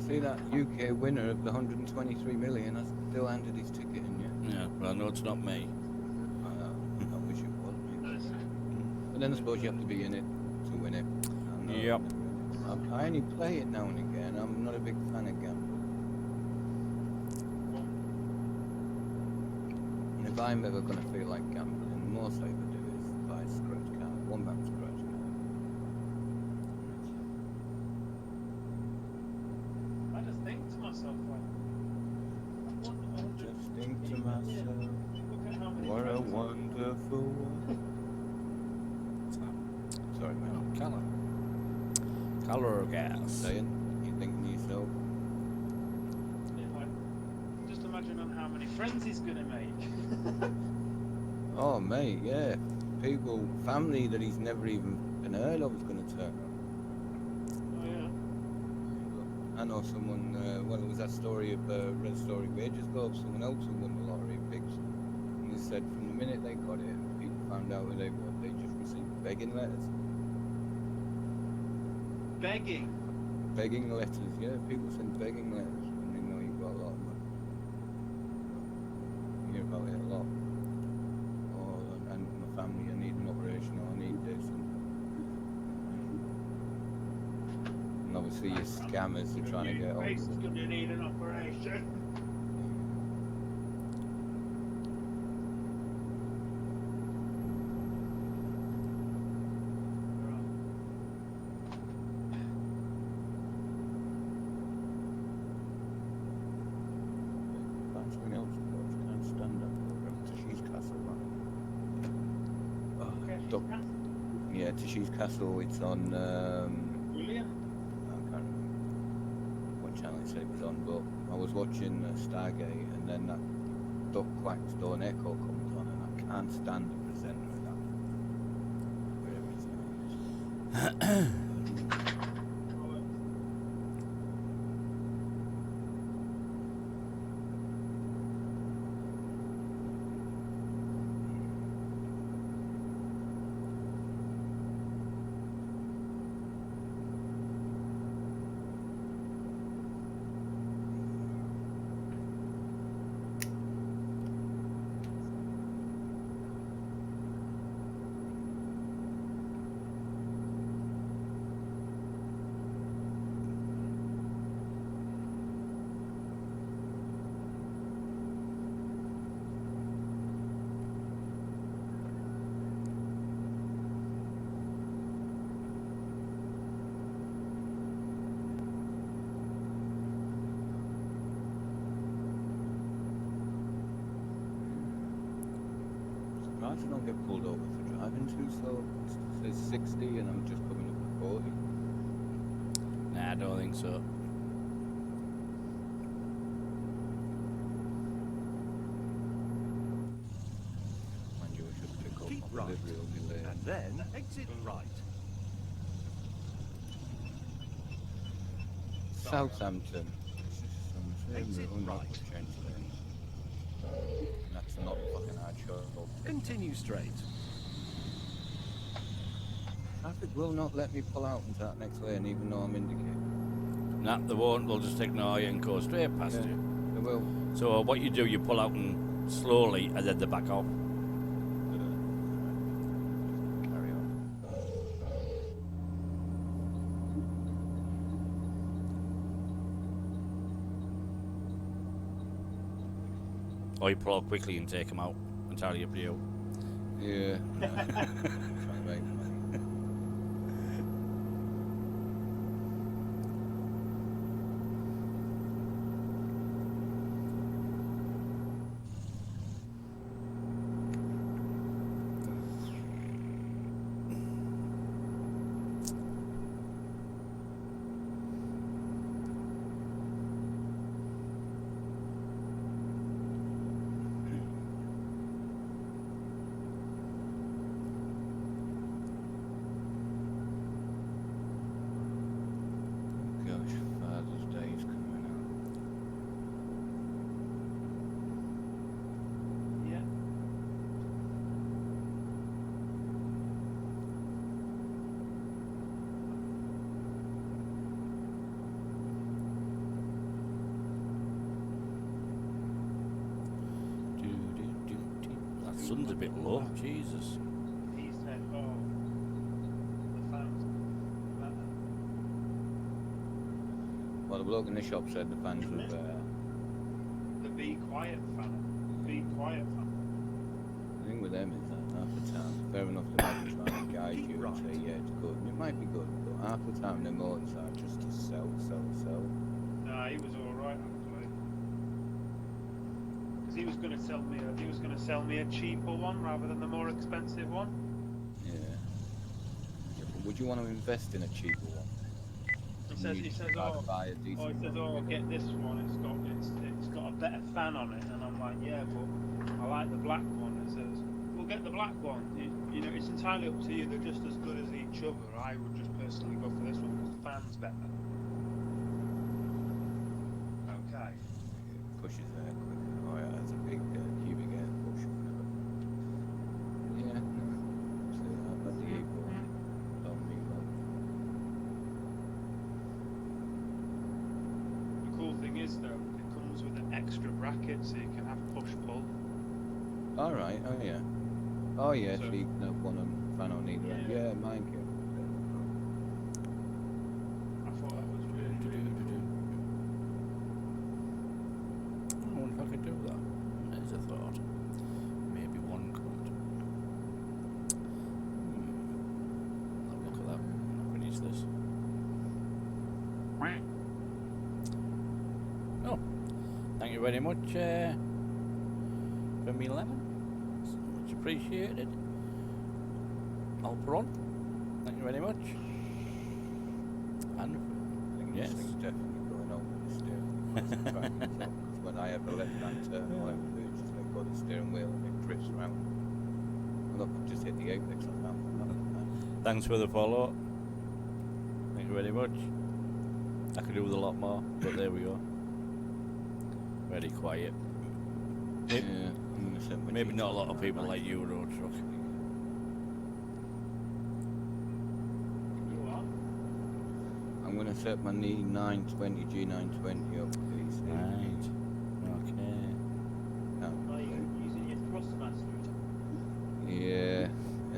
See that UK winner of the 123 million has still handed his ticket in, yeah? Yeah, well, I know it's not me. I wish it was. But then I suppose you have to be in it to win it. And, Yep. I only play it now and again. I'm not a big fan of gambling. And if I'm ever going to feel like gambling, the most I ever do is buy a scratch card, £1 scratch card. I just think to myself, like, I won 100. Just think to myself, Look at how many what a friends I've got. wonderful world. Sorry, man. Callum. Colour gas. saying, you thinking to yourself, Yeah, like, just imagine on how many friends he's gonna make. oh mate, yeah, people, family that he's never even been heard of is going to turn up. Oh yeah. I know someone, well, it was that story of Red Story wages ago of someone else who won the lottery of pigs. And they said from the minute they got it, people found out who they were, they just received begging letters. Begging. Begging letters, yeah, people send begging letters when they know you've got a lot of money. You hear about it a lot. Oh, and my family, I need an operation, or I need this. And obviously your scammers are trying to get hold of Face is it. gonna need an operation. Find something else to watch, can't stand up to Tishy's Castle, man. Oh, Doc- yeah, Tishy's Castle, it's on, William? I can't remember what channel it said it was on, but I was watching Stargate, and then that Duck Quack's Dawn Echo comes on, and I can't stand the presenter of that. Whatever his name is. Surprised I don't get pulled over for driving too slow. It says 60 and I'm just coming up to 40. Nah, I don't think so. Mind you, I should pick up Keep my right. delivery will be late. And then exit right. Southampton. Exit right. That's not fucking hard shot. Continue straight. Traffic will not let me pull out into that next lane even though I'm indicating. Nah, they won't. They'll just ignore you and go straight past Yeah, you. they will. So what you do, you pull out and slowly, and then they back off. Carry on. Or you pull out quickly and take them out. Entirely up to you. Yeah. Trying to make money. Gosh, Father's Day is coming up. Yeah. That sun's a bit low. Jesus. He said, oh, the fans. Well, the bloke in the shop said the fans were The Be Quiet fan. Be Quiet fan. the thing with them is that half the time, fair enough, they might be trying to guide you and say, yeah, it's good. And it might be good, but half the time their motives are just to sell. Nah, he was alright actually. Because he was going to sell me a cheaper one rather than the more expensive one. Yeah. Yeah, but would you want to invest in a cheaper one? says, you he just says, try to oh, buy a he decent says, one. oh, get this one. It's got a better fan on it, and I'm like, yeah, but I like the black one. He says, well, get the black one. You know, it's entirely up to you. They're just as good as each other. I would just personally go for this one because the fan's better. Okay. It pushes there quicker. Oh yeah, that's a big cubic air push. Yeah, no. So I've got the equal. Don't be well. The cool thing is, though, it comes with an extra bracket so you can have push-pull. All right. Oh yeah. Oh yeah. So So- you can have one on fan on either end. Yeah. Yeah, mine can. I thought that was really, really cool. I wonder if I could do that. There's a thought. Maybe one could. Oh, look at that. I finish this. Oh, thank you very much for me lemon. It's much appreciated. Alperon, thank you very much. And I think yes. this thing's definitely going on with the steering wheel. Because when I have a left-hand turn, all I have to do is just let go of the steering wheel and it drifts around. And look, I've just hit the apex on that one. thanks for the follow. Thank you very much. I could do with a lot more, but there we go. Very quiet. Yeah, I'm gonna set my Maybe not a lot of GT people on like you, road truck. You are? I'm gonna set my knee 920 G920 up, please. Right. Okay. Are you using your thrustmaster? Yeah,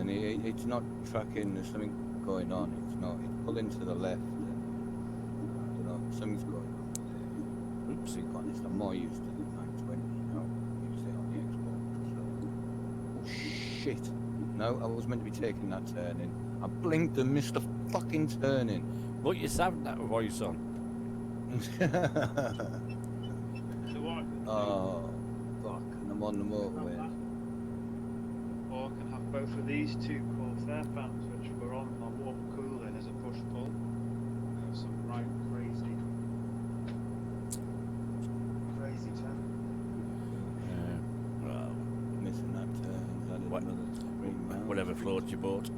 and it's not tracking. There's something going on. It's not. It's pulling to the left. And, I don't know. Something's going on. Oops. To be honest, I'm more used to the 920 now. Used it on the Xbox. So. Oh shit! No, I was meant to be taking that turn in. I blinked and missed the fucking turn in. But you sound that voice on. So what I can do, Oh, fuck! And I'm on the motorway. or I can have both of these two Corsair fans, which were on my warm cooling as a push-pull. Some right crazy turn. Well, Missing that turn. Added What- another 3 miles. whatever floats your boat.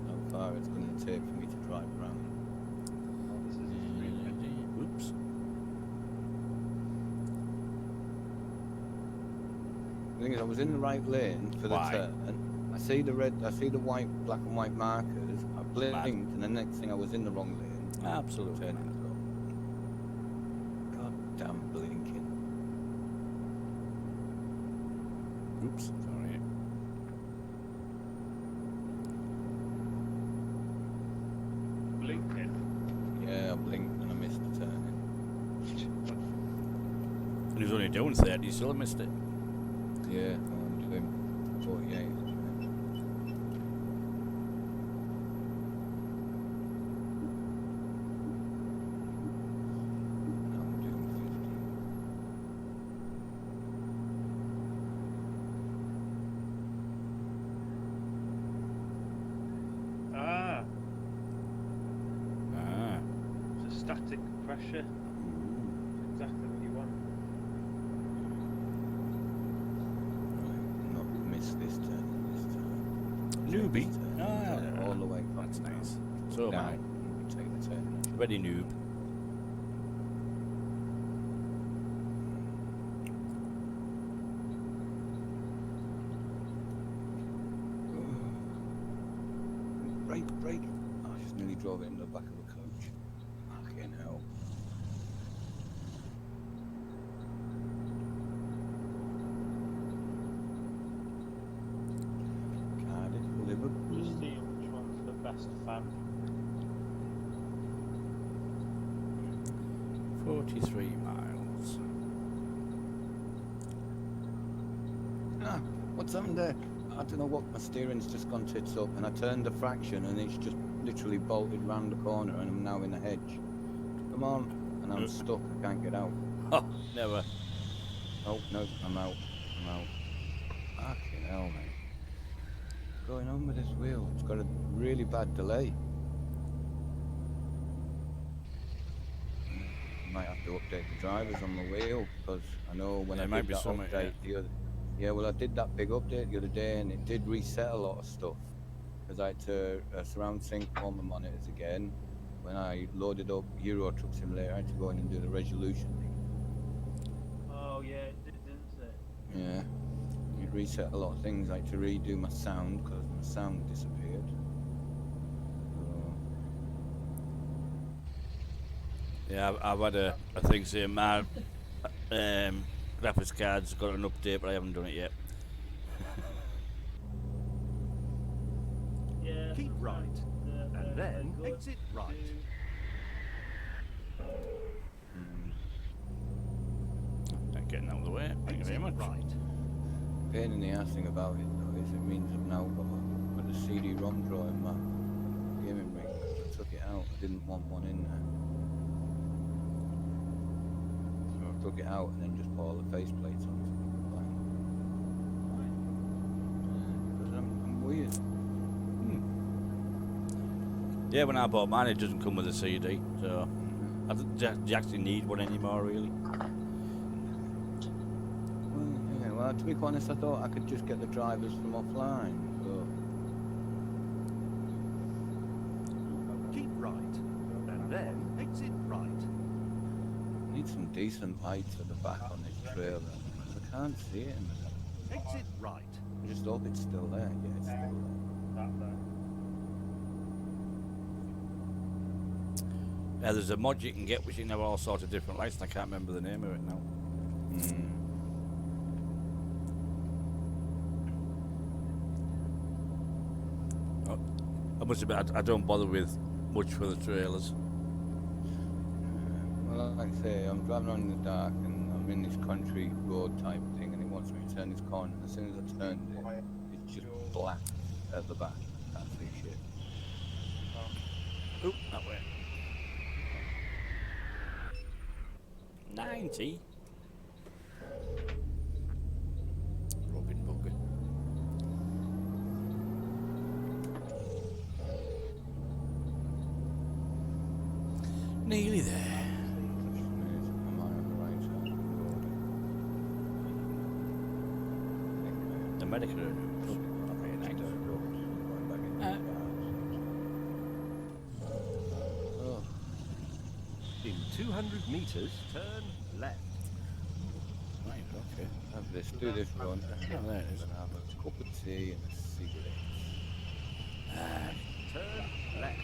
How far it's going to take for me to drive around. Oh, this is really Oops. The thing is, I was in the right lane for the Why? turn. I see the white, black and white markers. I blinked, and the next thing I was in the wrong lane. Absolutely. Turning to go. God damn blinking. Oops. Sorry. blinking. Yeah, I blinked and I missed the turn. And he was only doing 30, you still missed it. Yeah, I'm doing 48. Now I'm doing 50. Ah, Ah. it's a static pressure. Exactly what you want. Right, not miss this turn. This turn. Newbie. This turn. Ah, All the way that's fucking nice. down. So am Down. I. Take the turn. Ready, noob. Brake. Oh, I just nearly drove it into the back of a coach. Fucking hell. Cardiff, Liverpool. Just seeing which one's the best fan. 43 miles. Ah, what's happened there? I don't know what, my steering's just gone tits up and I turned a fraction and it's just literally bolted round the corner and I'm now in a hedge. Come on. And I'm stuck, I can't get out. Oh, never. Oh, no, I'm out. Fucking hell, mate. What's going on with this wheel? It's got a really bad delay. might have to update the drivers on the wheel, because I know when There I might did be that something, update the other, yeah, well I did that big update the other day, and it did reset a lot of stuff, because I had to surround sync all my monitors again. When I loaded up Euro Truck Simulator, I had to go in and do the resolution thing. Oh yeah, it did, didn't it? Yeah, it reset a lot of things. I had to redo my sound because my sound disappeared. Yeah, I've had a thing saying my graphics card's got an update, but I haven't done it yet. Yeah. Keep right, and then good exit right. Getting out of the way. Thank you very much. Right. Pain in the ass thing about it though is it means I've now got a CD-ROM drawer in my gaming rig. I took it out. I didn't want one in there, so I took it out and then just put all the faceplates on. Because I'm weird. Yeah, when I bought mine, it doesn't come with a CD, so I don't, do you actually need one anymore, really? Well, to be quite honest, I thought I could just get the drivers from offline, but Keep right, and then exit right. I need some decent lights at the back on this trailer, because I can't see it in the back. Exit right. I just hope it's still there. Yeah, it's still there. Yeah, there's a mod you can get which you can have all sorts of different lights, and I can't remember the name of it now. I must admit, I don't bother with much for the trailers. Well, like I say, I'm driving on in the dark and I'm in this country road type thing, and it wants me to turn this corner. As soon as I turned it, it's just black at the back. I can't see shit. Oh, that way. 90. Robin bugger. Nearly there. Am I on the right side of the road? America news. Very nice. Oh, In 200 meters, turn left. Right, okay. let's do this run. Oh, there it is. And have a cup of tea and a cigarette. Turn left.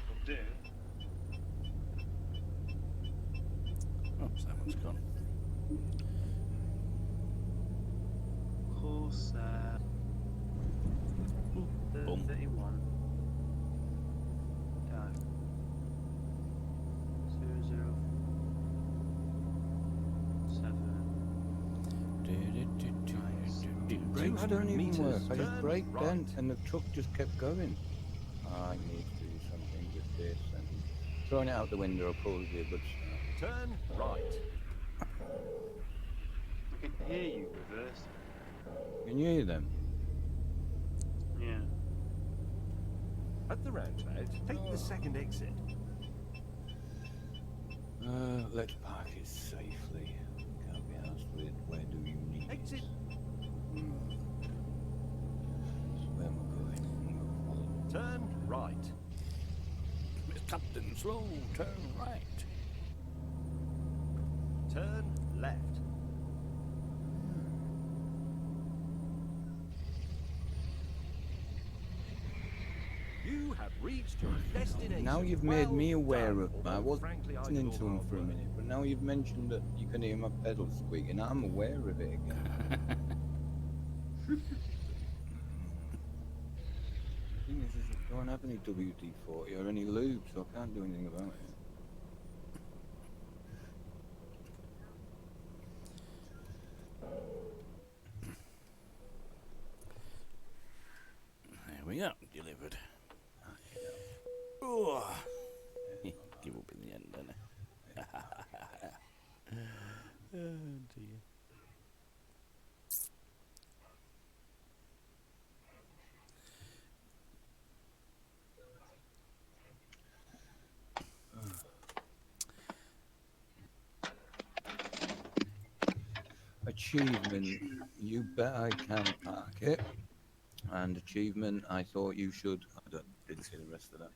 Will do. Oh, Simon's gone. Course, Boom. 31. Done. 007. Brakes 200 don't even meters, work. I just turn brake right. bent and the truck just kept going. I need to do something with this, and throwing it out the window will probably be a good start. Turn right. I can hear you reversing. Can you hear them? Yeah. At the roundabout, take the second exit. Let's park it safely. Can't be asked with where do you need Exit. it? Where am I going? Turn right. Captain, slow, turn right. Turn left. You have reached your destination. Now you've made Well me aware done, of. I although was frankly, I did listening all to the him hard for a work. minute, but now you've mentioned that you can hear my pedals squeaking. I'm aware of it again. The thing is I don't have any WD-40 or any lube, so I can't do anything about it. There we go, delivered. Oh. Give up in the end, didn't it? Oh dear. Achievement, you bet I can park it. And achievement, I thought you should. Didn't see the rest of that.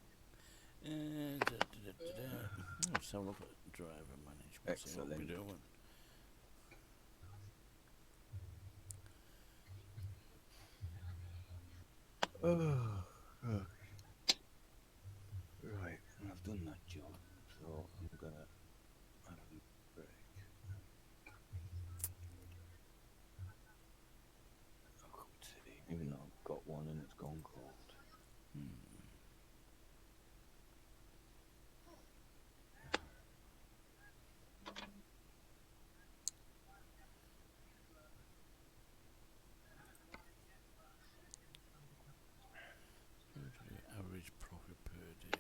Let's have a look at driver management. See what we're Excellent. doing. Right, I've done that job, so I'm gonna have a break. A cup of tea, even though I've got one and it's gone cold. Average profit per day.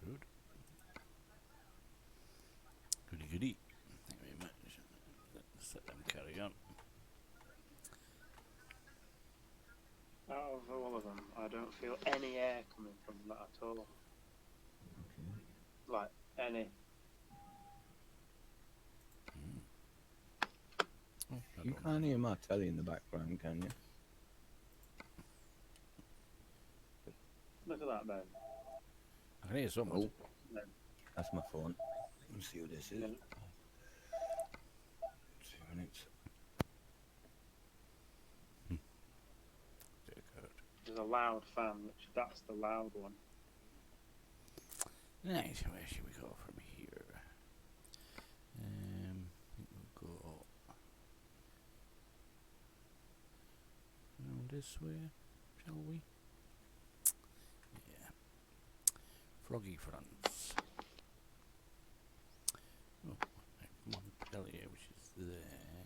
Good. Goody goody. Thank you very much. Let's let them carry on. Out of all of them, I don't feel any air coming from that at all. Like, any. You can't hear my telly in the background, can you? Look at that, Ben. I can hear something. Oh, No. that's my phone. Let's see what this is. Yeah. 2 minutes. There's a loud fan, which that's the loud one. Nice. Where should we go from here? I think we'll go around this way, shall we? Yeah. Froggy fronts. Oh, right, come on, Delia, which is there.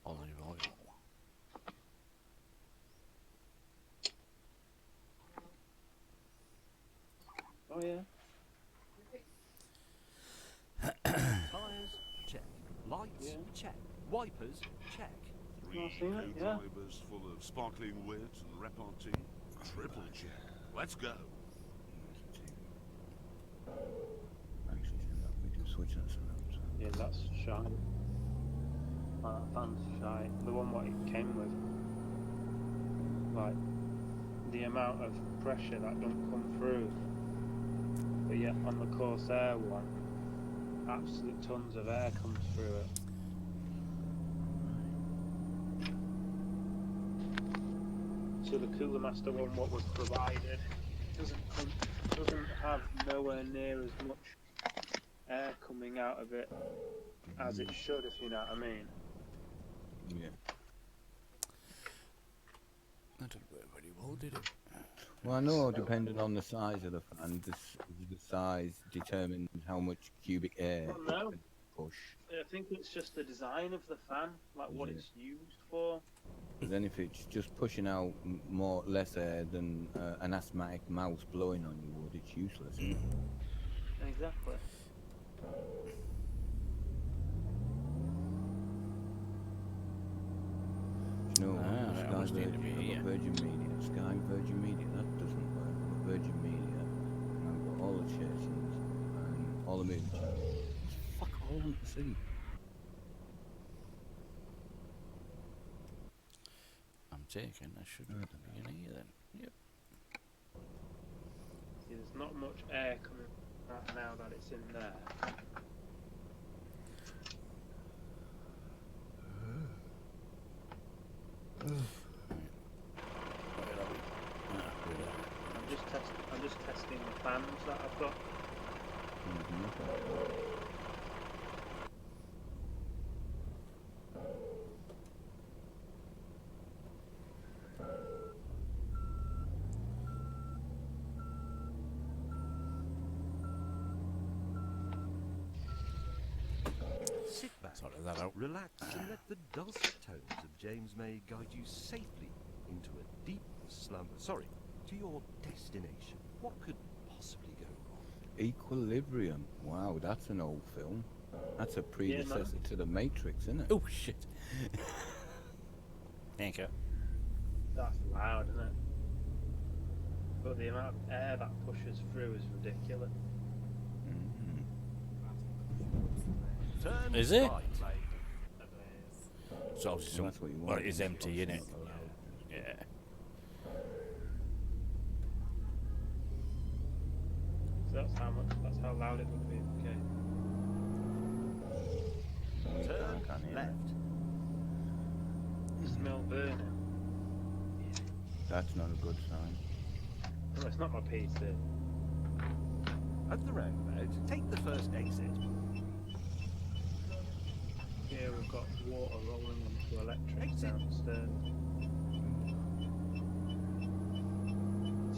Olive oil. Oh yeah. Tires, check. Lights, Yeah. check. Wipers, check. Three I've seen it, yeah. co-drivers full of sparkling wit and repartee. Triple check. Let's go. Actually, we can switch that around. Yeah, that's shite. That fan's shite. The one what it came with. Like, the amount of pressure that don't come through. But yet on the Corsair one, absolute tons of air comes through it. So the Cooler Master one, what was provided, doesn't have nowhere near as much air coming out of it as it should, if you know what I mean. Yeah. That didn't work very well, did it? Well, I know, depending on the size of the fan, the size determines how much cubic air Well, no. it can push. I think it's just the design of the fan, like what Yeah. it's used for. But then if it's just pushing out less air than an asthmatic mouse blowing on you would, it's useless. Exactly. No, that must need to be here. Virgin Media, Sky Virgin Media, that doesn't work. But Virgin Media, and I've got all the stations and all the movie channels. Fuck all I want to see. I'm taking. I should be in here then. Yep. See, there's not much air coming out now that it's in there. Where are we? Ah, we're there. I'm just testing the fans that I've got. Sit back, Sorted that out. relax, and let the dulcet tones of James May guide you safely into a deep slumber. Sorry, to your destination. What could possibly go wrong? Equilibrium. Wow, that's an old film. That's a man. predecessor to The Matrix, isn't it? Oh shit. Thank you. That's loud, isn't it? But the amount of air that pushes through is ridiculous. Turn Is it? right. So obviously Well, that's what you well, want. it is empty, isn't it? It's not allowed. Yeah. So that's how loud it would be. Okay. It's Turn dark on here. left. Smell burning. That's not a good sign. No, it's not my PC. At the roundabout, take the first exit. Here we've got water rolling onto electric Exit. downstairs.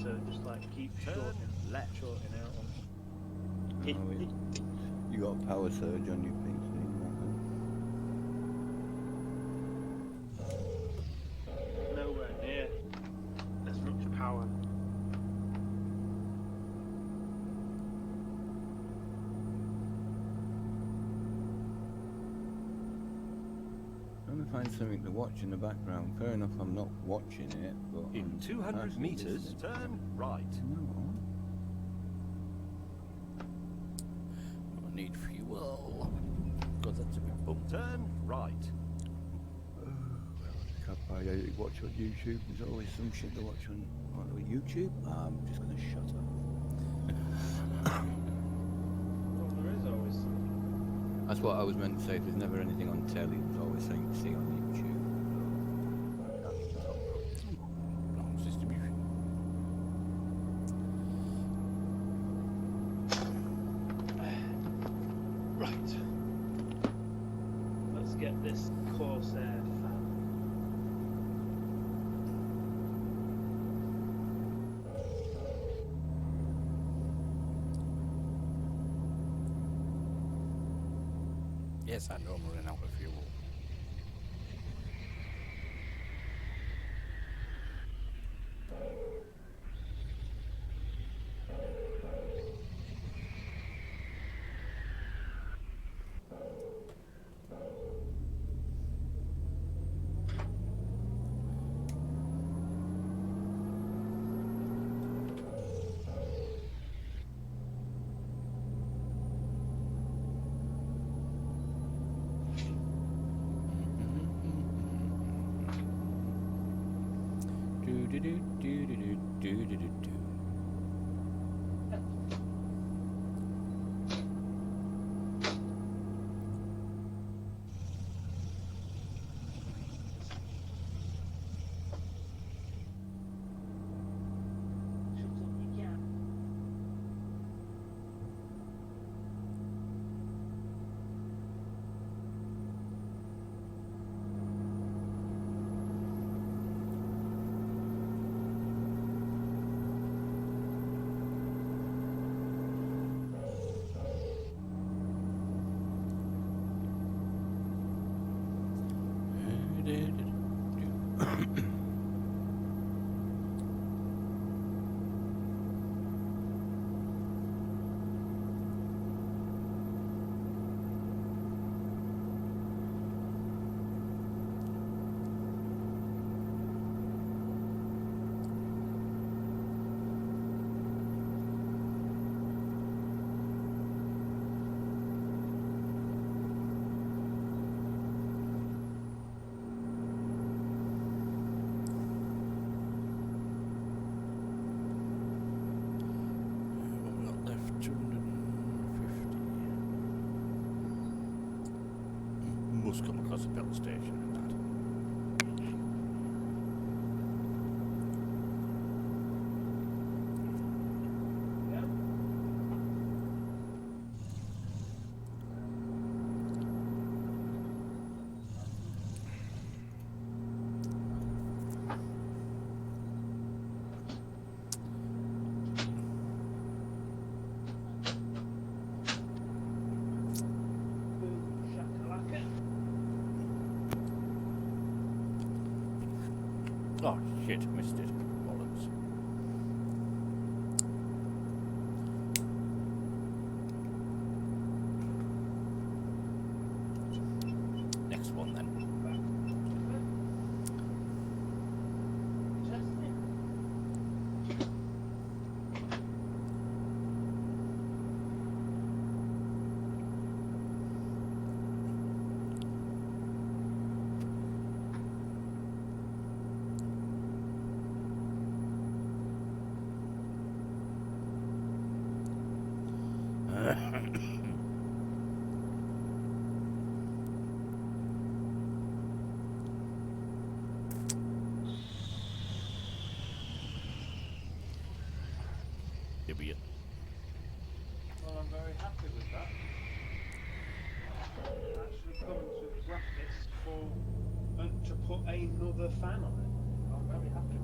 So just like keep Turn left. shorting out on. Oh, you got a power surge on your PC. Nowhere near as much power. Trying to find something to watch in the background. Fair enough, I'm not watching it, but In I'm 200 actually meters, listening. turn right. No. I need fuel. God, that's a big bump. Turn right. I watch on YouTube. There's always some shit to watch on YouTube. I'm just gonna shut up. Well, there is always something. That's what I was meant to say. If there's never anything on telly, there's always something to see on YouTube. Belongs distribution. Right. Let's get this Corsair fan. Yes, I know I'm running out of fuel. Do. What we got left? 250. Must come across a petrol station and that. Boom, shakalaka. Oh shit, missed it. Bollocks. actually come to brackets for to put another fan on it. I'm very happy.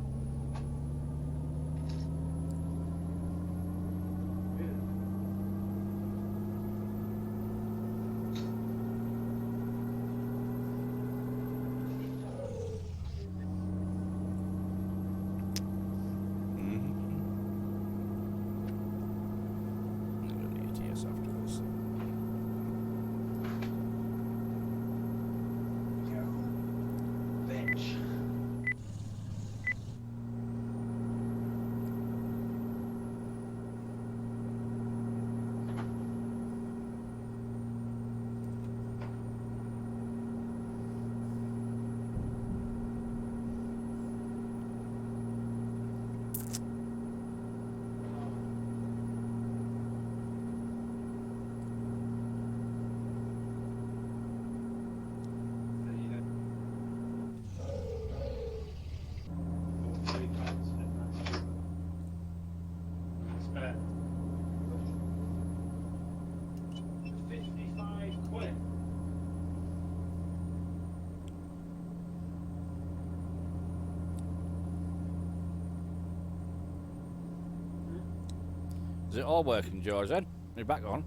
Is it all working, George, then? You're back on?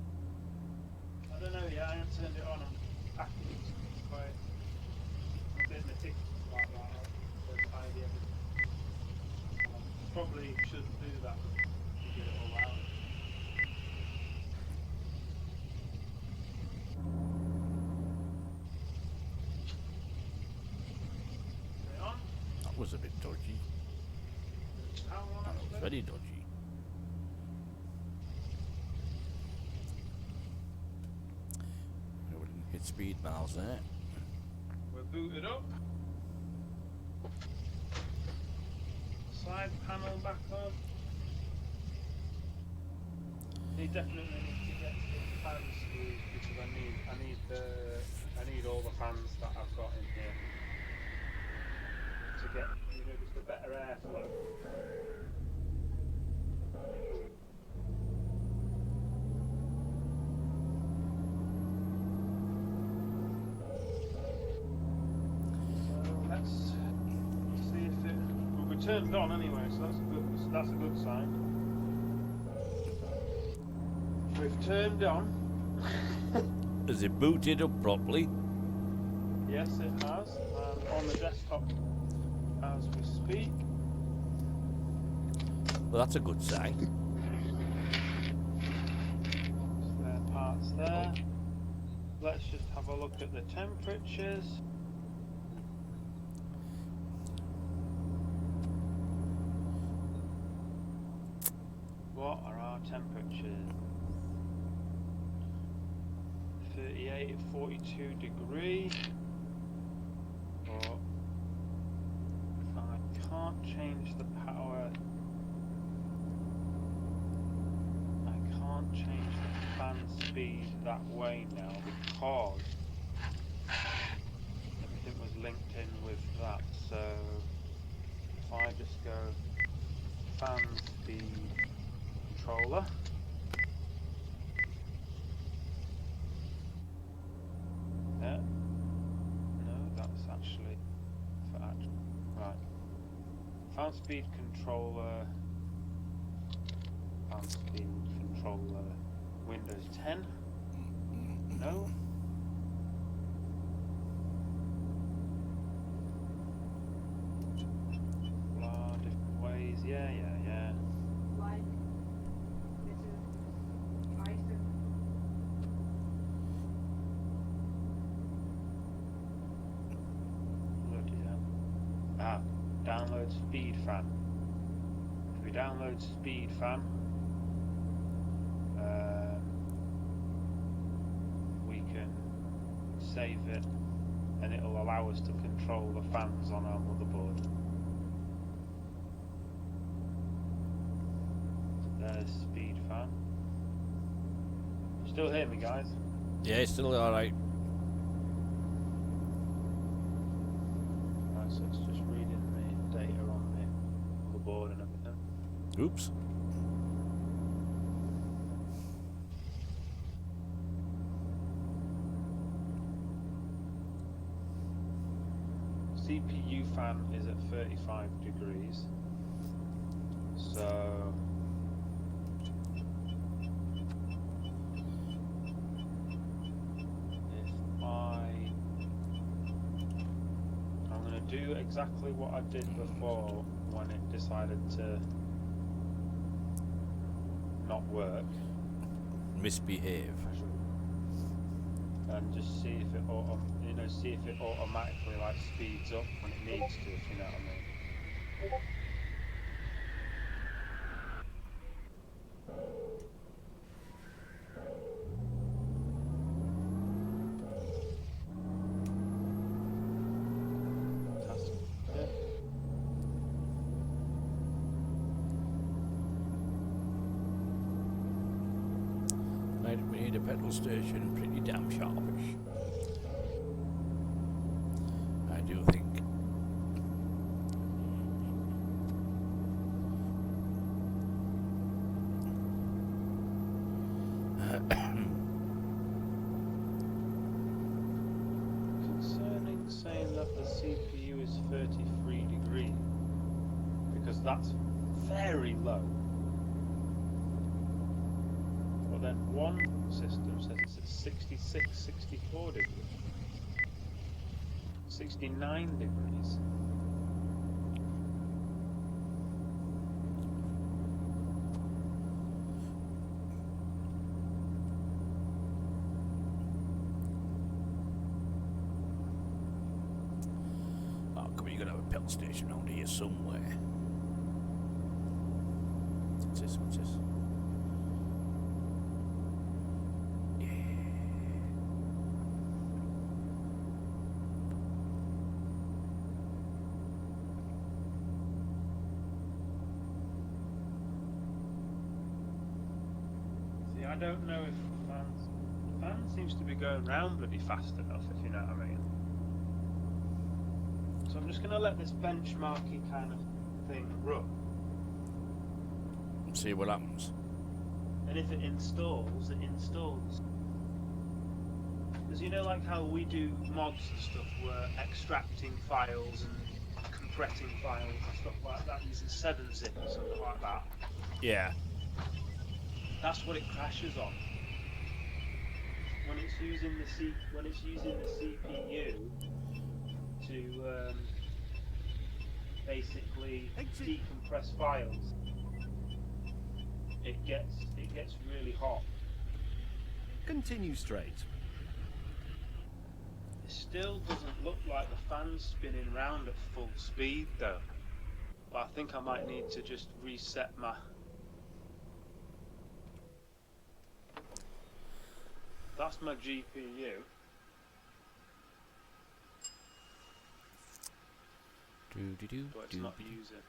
I don't know yet, I haven't turned it on. I'm acting quite a bit meticulous like that. So tidy everything. Probably shouldn't do that to get it all out. Is it on? That was a bit dodgy. How long That was actually? very dodgy. We didn't hit speed miles there. We're booted up. Side panel back on. You definitely need to get the fan screws because I need all the fans that I've got in here to get just a better airflow. Let's see if it. Well, we turned on anyway, so that's a good sign. We've turned on. Is it booted up properly? Yes, it has. On the desktop as we speak. Well, that's a good sign. Spare parts there. Let's just have a look at the temperatures. What are our temperatures? 38 and 42 degree. But I can't change the power. I can't change the fan speed that way now because everything was linked in with that. So if I just go fan speed controller. Yeah. No, that's actually for actual. Right. Fan speed controller. Fan speed controller. Windows 10. No. Blah, different ways. Yeah. Like, this is item. Bloody hell. Ah, download speed fan. If we download speed fan, we can save it and it'll allow us to control the fans on our motherboard. There's speed fan. Still hear me, guys? Yeah, it's still alright. Right, so it's just reading the data on the motherboard and everything. Oops. CPU fan is at 35 degrees. So I'm going to do exactly what I did before when it decided to not work. Misbehave. And just see if it see if it automatically like speeds up when it needs to, if you know what I mean. Fantastic. Yeah. Right, we need a petrol station pretty damn sharpish. I do think. Concerning saying that the CPU is 33 degrees, because that's very low. But then one system says it's at 66, 64 degrees. 69 degrees. Oh, come on, you gotta have a petrol station around here somewhere. What's this? What's this? See, I don't know if the fan seems to be going round bloody fast enough, if you know what I mean. So I'm just going to let this benchmarky kind of thing run. See what happens. And if it installs, it installs. Because you know, like how we do mods and stuff, we're extracting files and compressing files and stuff like that using 7-zip or something like that. Yeah. That's what it crashes on. When it's using the CPU to basically decompress files, it gets really hot. Continue straight. It still doesn't look like the fan's spinning round at full speed though. But I think I might need to just reset my... That's my GPU. But it's not using.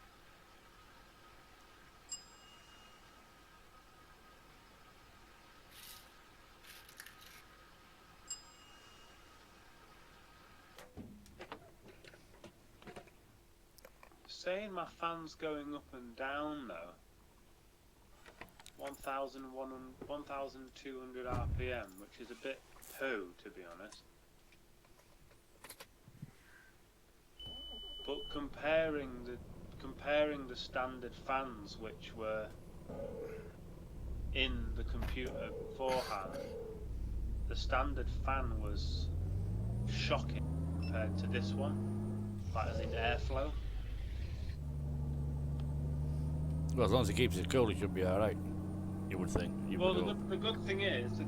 Saying my fan's going up and down though. 1,200 RPM, which is a bit poo to be honest. But comparing the standard fans which were in the computer beforehand, the standard fan was shocking compared to this one, like as in airflow. Well, as long as it keeps it cool, it should be alright. You would think. Well, the good thing is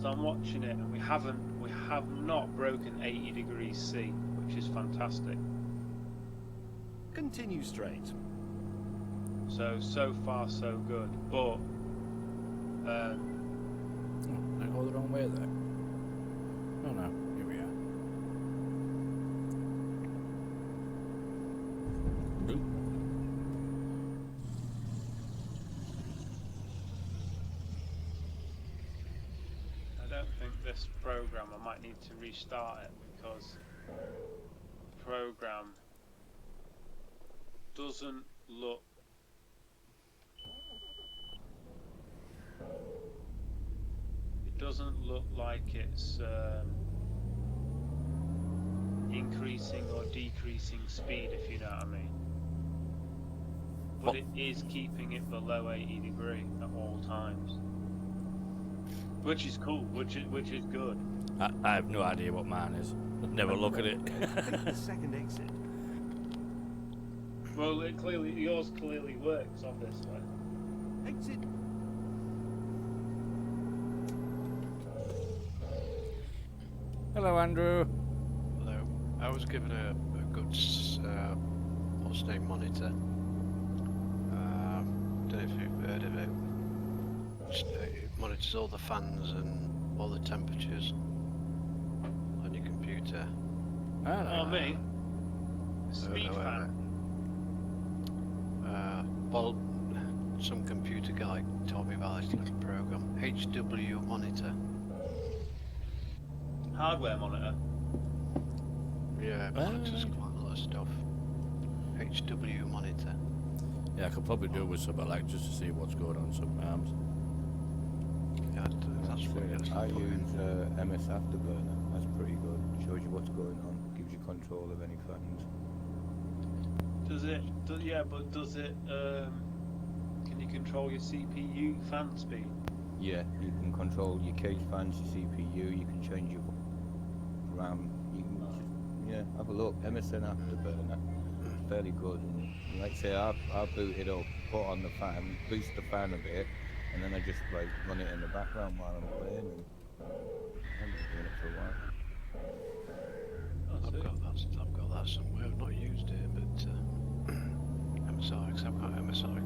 I'm watching it and we have not broken 80 degrees C, which is fantastic. Continue straight. So far so good, but I go the wrong way there. Oh no, here we are. Oop. I don't think this program, I might need to restart it because the program doesn't look like it's in increasing or decreasing speed, if you know what I mean. But it is keeping it below 80 degree at all times, which is cool, which is good. I have no idea what mine is. Never look at it. Take the second exit. Well, yours clearly works, obviously. Exit. Hello, Andrew. Hello. I was given a good what's the name monitor. Don't know if you've heard of it. It monitors all the fans and all the temperatures on your computer. Oh, me? Speed fan. Well, some computer guy told me about this little program. HW monitor. Hardware monitor. Yeah, it monitors quite a lot of stuff. HW monitor. Yeah, I could probably do with something like just to see what's going on sometimes. Yeah, that's what it is. I use MS Afterburner. That's pretty good. Shows you what's going on. Gives you control of any fans. Does it? Does it? Can you control your CPU fan speed? Yeah, you can control your cage fans, your CPU. You can change your RAM. You can just, have a look. MSN Afterburner. It's fairly good. And like I say, I boot it up, put on the fan, boost the fan a bit, and then I just like run it in the background while I'm playing. And I've been doing it for a while. I've got that somewhere. I've not used it, but MSI, because I've got MSI.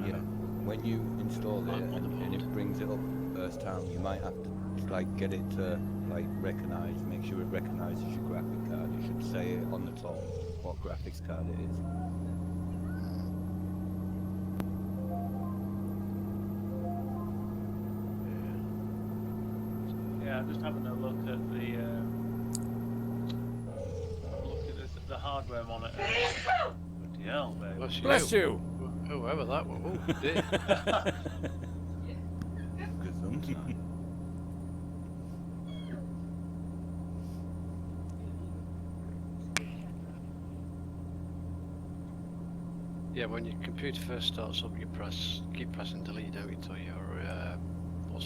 Yeah, when you install it and it brings it up first time, you might have to like get it to like recognize, make sure it recognizes your graphic card. It should say it on the top what graphics card it is. Yeah, I'm just having a look at the hardware monitor. Bloody hell, babe. Bless you. Whoever that was. Oh, dear. Gesundheit. Yeah, when your computer first starts up, keep pressing delete, don't you, till your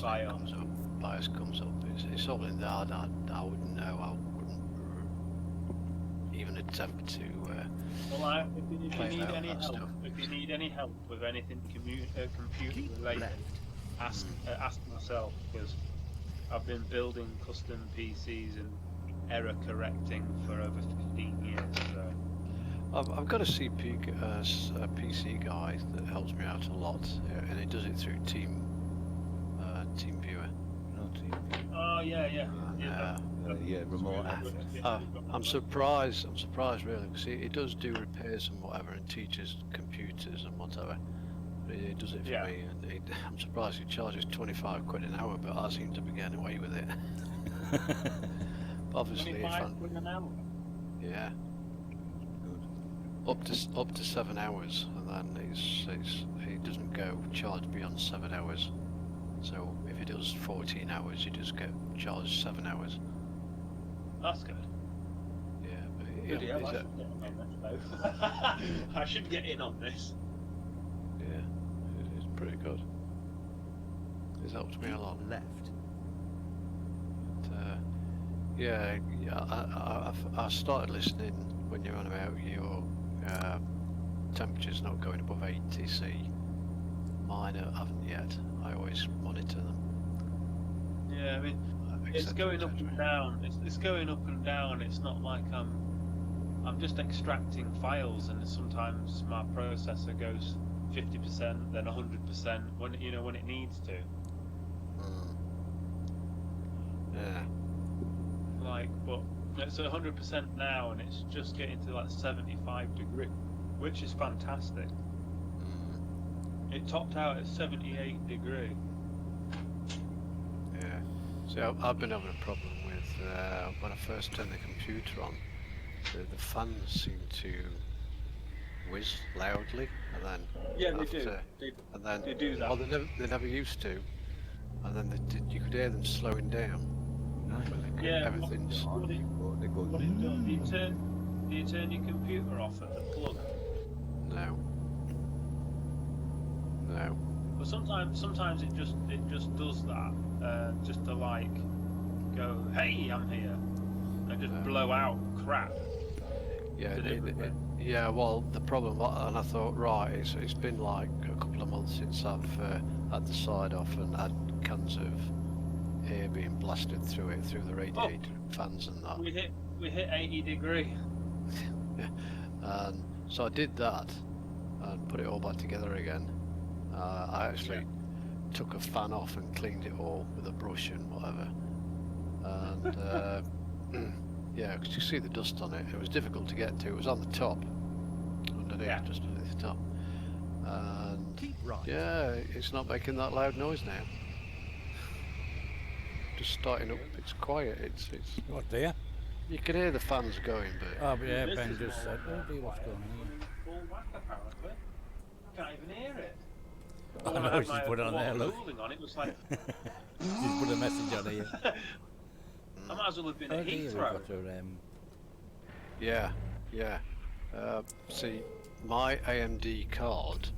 BIOS comes up. BIOS comes up. It's something that I wouldn't know. I wouldn't even attempt to. Well, if you Play need out any that help, stuff. if you need any help with anything computer related, ask myself, because I've been building custom PCs and error correcting for over 15 years. So. I've got a PC guy that helps me out a lot, and he does it through TeamViewer. No team. Oh yeah. Remote access. I'm surprised really, because he does do repairs and whatever, and teaches computers and whatever. But he does it for me, and I'm surprised he charges 25 quid an hour, but I seem to be getting away with it. Obviously, 25 quid an hour. Yeah. Up to 7 hours, and then he doesn't go charged beyond 7 hours. So if he does 14 hours, you just get charged 7 hours. That's good. Yeah, but Bloody hell, I should get in on this. Yeah, it's pretty good. It's helped me a lot. Left. But, I started listening when you're on about your temperatures not going above 80 C. Mine haven't yet. I always monitor them. Yeah, I mean, it's going up and down. It's going up and down. It's not like I'm just extracting files, and sometimes my processor goes 50%, then 100% when it needs to. Yeah. Like, but it's 100% now, and it's just getting to like 75 degree, which is fantastic. It topped out at 78 degree. Yeah. See, I've been having a problem with when I first turned the computer on, the fans seem to whiz loudly, and then They do. and then They do that. Well, they never used to, and then you could hear them slowing down, Yeah, Everything's what it, But they're good. what it does, do you turn your computer off at the plug? no. But sometimes it just does that, just to like go, hey, I'm here, and just blow out crap. Yeah, Deliberately. yeah. Well, the problem, and I thought, right, it's been like a couple of months since I've had the side off and had cans of air being blasted through it, through the radiator fans and that. We hit 80 degree. And so I did that and put it all back together again. I actually took a fan off and cleaned it all with a brush and whatever. And yeah, because you see the dust on it. It was difficult to get to. It was on the top, underneath, just underneath the top. And Keep right. yeah, it's not making that loud noise now. Just starting up. It's quiet. It's. What, dear? You can hear the fans going, but Oh, but yeah, This Ben is just said, more, oh dear, what's going on here? full whack, apparently. Can't even hear it. Oh, When no, I had she's my put it on there, water look. cooling on, it was like, She's put a message on here. I might as well have been Oh at dear, we've Heathrow. got her, yeah. See, my AMD card,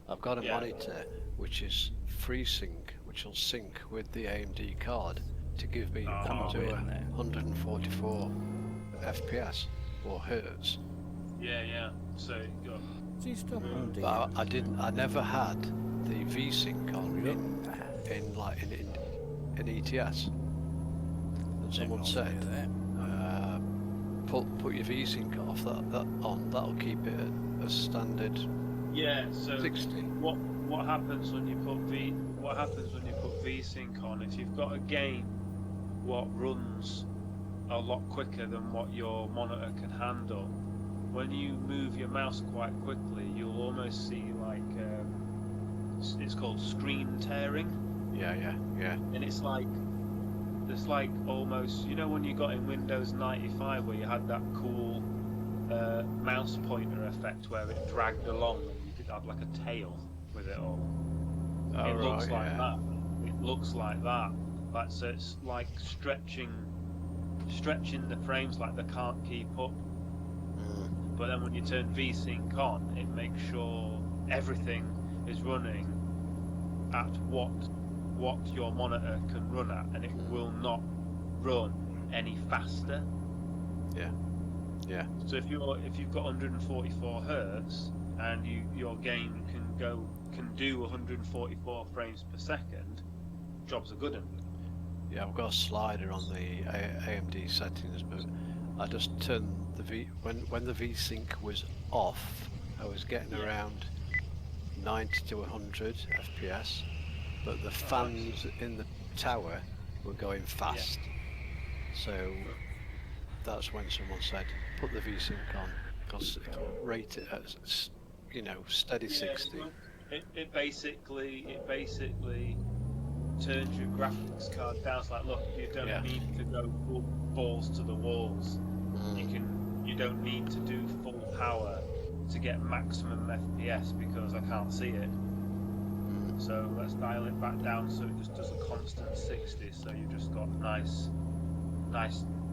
I've got a monitor which is FreeSync, which will sync with the AMD card to give me up to wait a minute. 144 FPS or hertz. Yeah. So you got. See, stop. Oh dear. But I never had the VSync on in ETS. And someone said, put your VSync off, that on, that'll keep it at a standard Yeah. So 60. what happens when you put VSync on? If you've got a game what runs a lot quicker than what your monitor can handle, when you move your mouse quite quickly, you'll almost see like it's called screen tearing. Yeah. And it's like almost, you know, when you got in Windows 95 where you had that cool mouse pointer effect where it dragged along and you could have like a tail with it all. Oh, It looks right, like yeah. that. It looks like that. Like, so it's like stretching the frames like they can't keep up. But then when you turn VSync on, it makes sure everything is running at what your monitor can run at, and it will not run any faster. Yeah. So if you've got 144 hertz and your game can do 144 frames per second, job's a good one. Yeah, I've got a slider on the AMD settings, but I just turned when the VSync was off, I was getting around 90 to 100 FPS, but the fans in the tower were going fast. So that's when someone said, put the VSync on, because it'll rate it at, steady 60. It basically turns your graphics card down. It's like, look, you don't need to go full balls to the walls. You don't need to do full power to get maximum FPS because I can't see it. So let's dial it back down so it just does a constant 60. So you've just got nice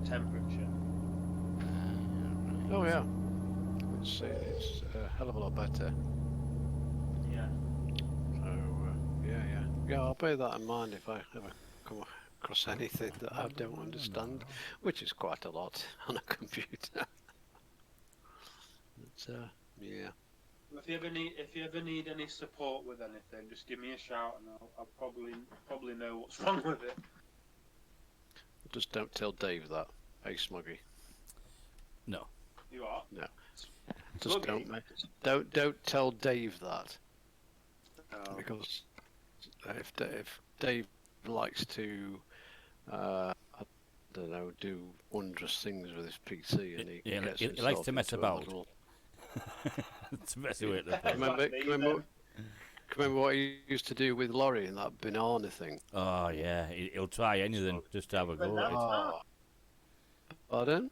temperature. Oh yeah, it's a hell of a lot better. Yeah. So yeah, I'll bear that in mind if I ever come across anything that I don't understand, which is quite a lot on a computer. But yeah. If you ever need any support with anything, just give me a shout and I'll probably know what's wrong with it. Just don't tell Dave that. Hey, Smuggy. No. You are? No. Just Smuggy? don't tell Dave that, Oh. because if Dave likes to I don't know, do wondrous things with his PC and Yeah, gets he likes himself to mess into a about. little- It's the best way to put it. Remember what he used to do with Laurie and that banana thing? Oh yeah, he'll try anything just to have a go at it. Oh. Pardon?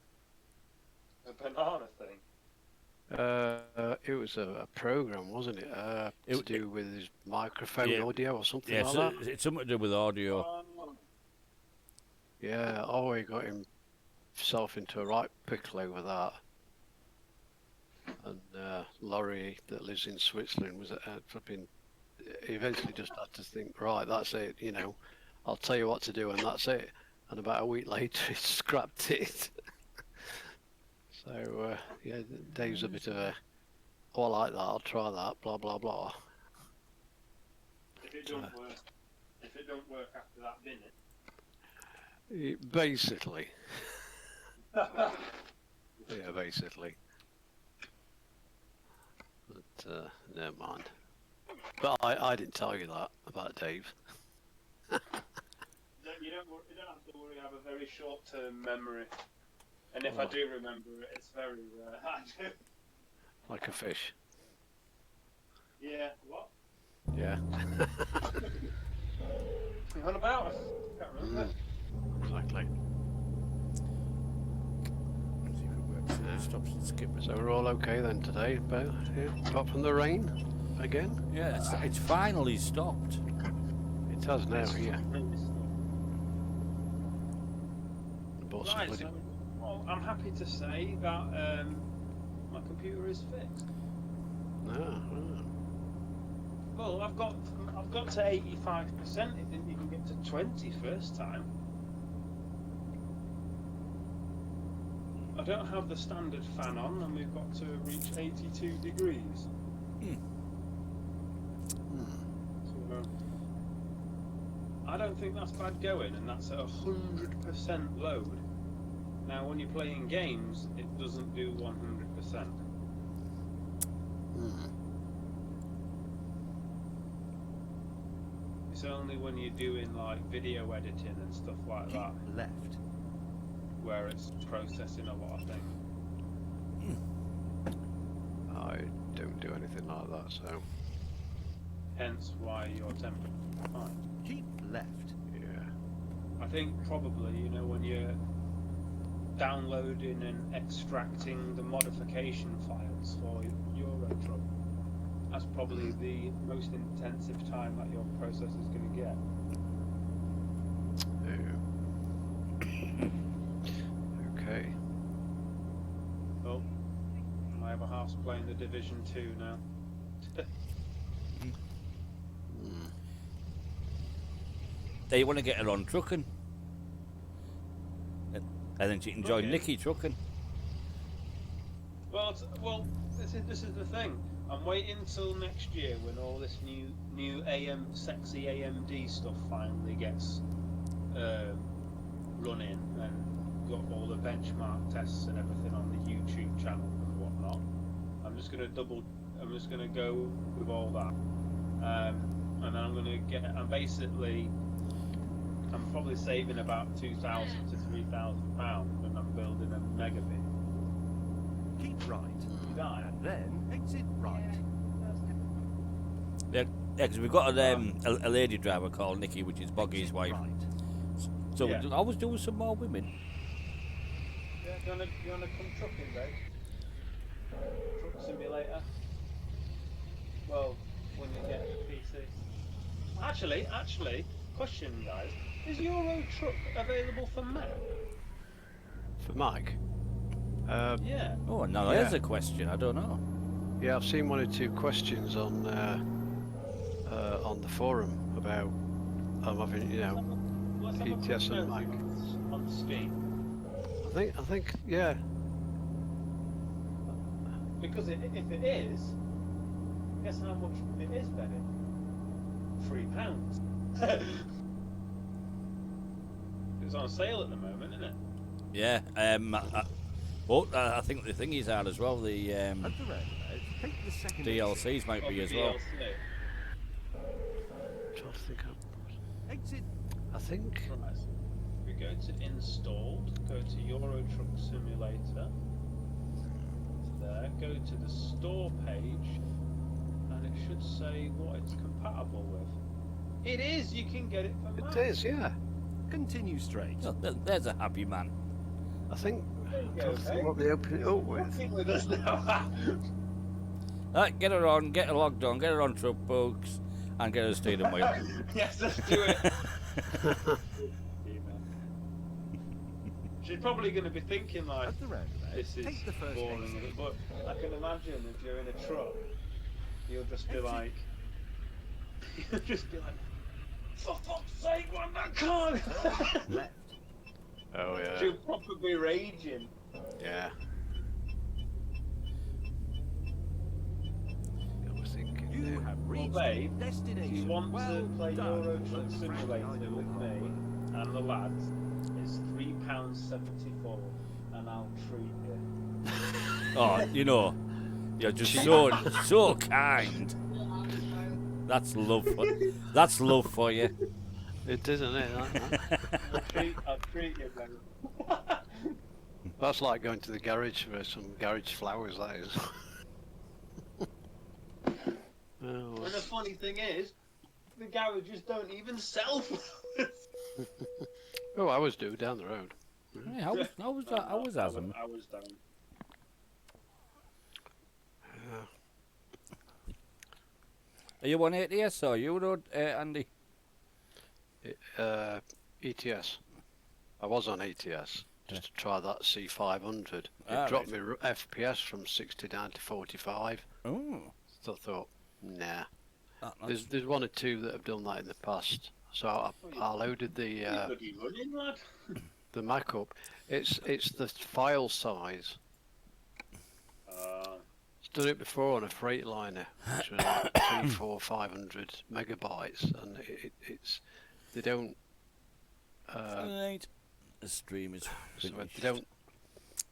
A banana thing. It was a program, wasn't it? To do with his microphone audio or something Yeah, like so that. it's something to do with audio. Yeah, he got himself into a right pickle over that. And Laurie, that lives in Switzerland, was flipping. He eventually just had to think, right, that's it. You know, I'll tell you what to do, and that's it. And about a week later, he scrapped it. So yeah, Dave's a bit of a, oh, I like that. I'll try that. Blah blah blah. If it don't work after that minute. Basically. Yeah, basically. But never mind. But I didn't tell you that about Dave. You don't have to worry. I have a very short-term memory, and if I do remember it, it's very rare. I do. Like a fish. Yeah. What? Yeah. What about? I can't remember. Exactly. Let's see if it works. It stops and skips. So we're all okay then today, apart from the rain again. Yeah, it's finally stopped. It has now, yeah. Right, so, well, I'm happy to say that my computer is fixed. Well, I've got to 85%. It didn't even get to 20 first time. I don't have the standard fan on, and we've got to reach 82 degrees. So, I don't think that's bad going, and that's at 100% load. Now, when you're playing games, it doesn't do 100%. It's only when you're doing like video editing and stuff like that Left. where it's processing a lot of things. I don't do anything like that, so Hence why your temperature is fine. Keep left. yeah. I think probably, you know, when you're downloading and extracting the modification files for Euro Truck, that's probably the most intensive time that your processor is going to get. Okay. Oh, my other half's playing the Division 2 now. They want to get her on trucking. And then she can join Okay. Nikki trucking. Well, this is the thing. I'm waiting till next year when all this new sexy AMD stuff finally gets running and got all the benchmark tests and everything on the YouTube channel and whatnot. I'm just gonna go with all that, and then I'm probably saving about £2,000 to £3,000 when I'm building a megabit. Keep right. Right. And then exit right. Yeah, because we've got a lady driver called Nikki, which is Boggy's wife. Right. So Yeah. I was doing some more women. Yeah, you wanna come trucking, Dave? Truck simulator. Well, when you get the PC. Actually, question, guys: is Euro Truck available for Mac? For Mike. Yeah. Oh, now Yeah. there's a question. I don't know. Yeah, I've seen one or two questions on the forum about having, you know, Let's have a quick PTS and look Mac. on Steam, I think, yeah. because if it is, guess how much it is, Benny? £3. It's on sale at the moment, isn't it? Yeah. I think the thingies are as well. The At the roundabout, take the second DLCs might Or be the as well. DLC. Trying to think exit. I think. Right. We go to installed, go to Euro Truck Simulator. It's there. Go to the store page, and it should say what it's compatible with. It is. You can get it for Mac. It is, yeah. Continue straight. Oh, there's a happy man. I think. There you I go, don't think Dave. what they open it up with. Working with us now. Get her on, get her logged on, get her on Truckbooks, and get her steering wheel. Yes, let's do it. She's probably going to be thinking like, At the roundabout, this is take the first boring. exit. But I can imagine if you're in a truck, you'll just be like, you'll just be like, for fuck's sake, man, that car! Left. Oh yeah. She'll probably be raging. Yeah. I was thinking. You have reached babe, your destination. If you want well to play done. Euro Although Truck frankly, Simulator I do with all the hard me work. and the lads, it's £3.74, and I'll treat you. Oh, you know, you're just so kind. That's love for you. It isn't it? I'll treat you, babe. That's like going to the garage for some garage flowers. That is. Oh, And the funny thing is, the garages don't even sell flowers. oh, I was due down the road. Hey, how was that? How was Asm? I was down. Are you on ATS or you or Andy? ETS. I was on ETS just to try that C500. It Ah, dropped me FPS from 60 down to 45. Oh, So I thought, nah. that's There's one or two that have done that in the past. So I loaded the You bloody running, lad. the Mac up. It's the file size. It's done it before on a Freightliner, which was like 3, 4, 500 megabytes, and it's they don't. right. The stream is So finished. they don't.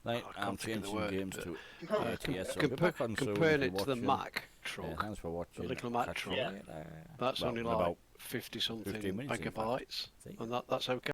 Right, I can't I'm think of the changing word, games but- to ATS. So I'll be back on soon Comparing if you're it to the watching. Mac Yeah, truck, thanks for watching. little Mac Catch you truck, later. that's Well, only in like about 50 something 15 minutes, in fact. megabytes, See? and that's okay.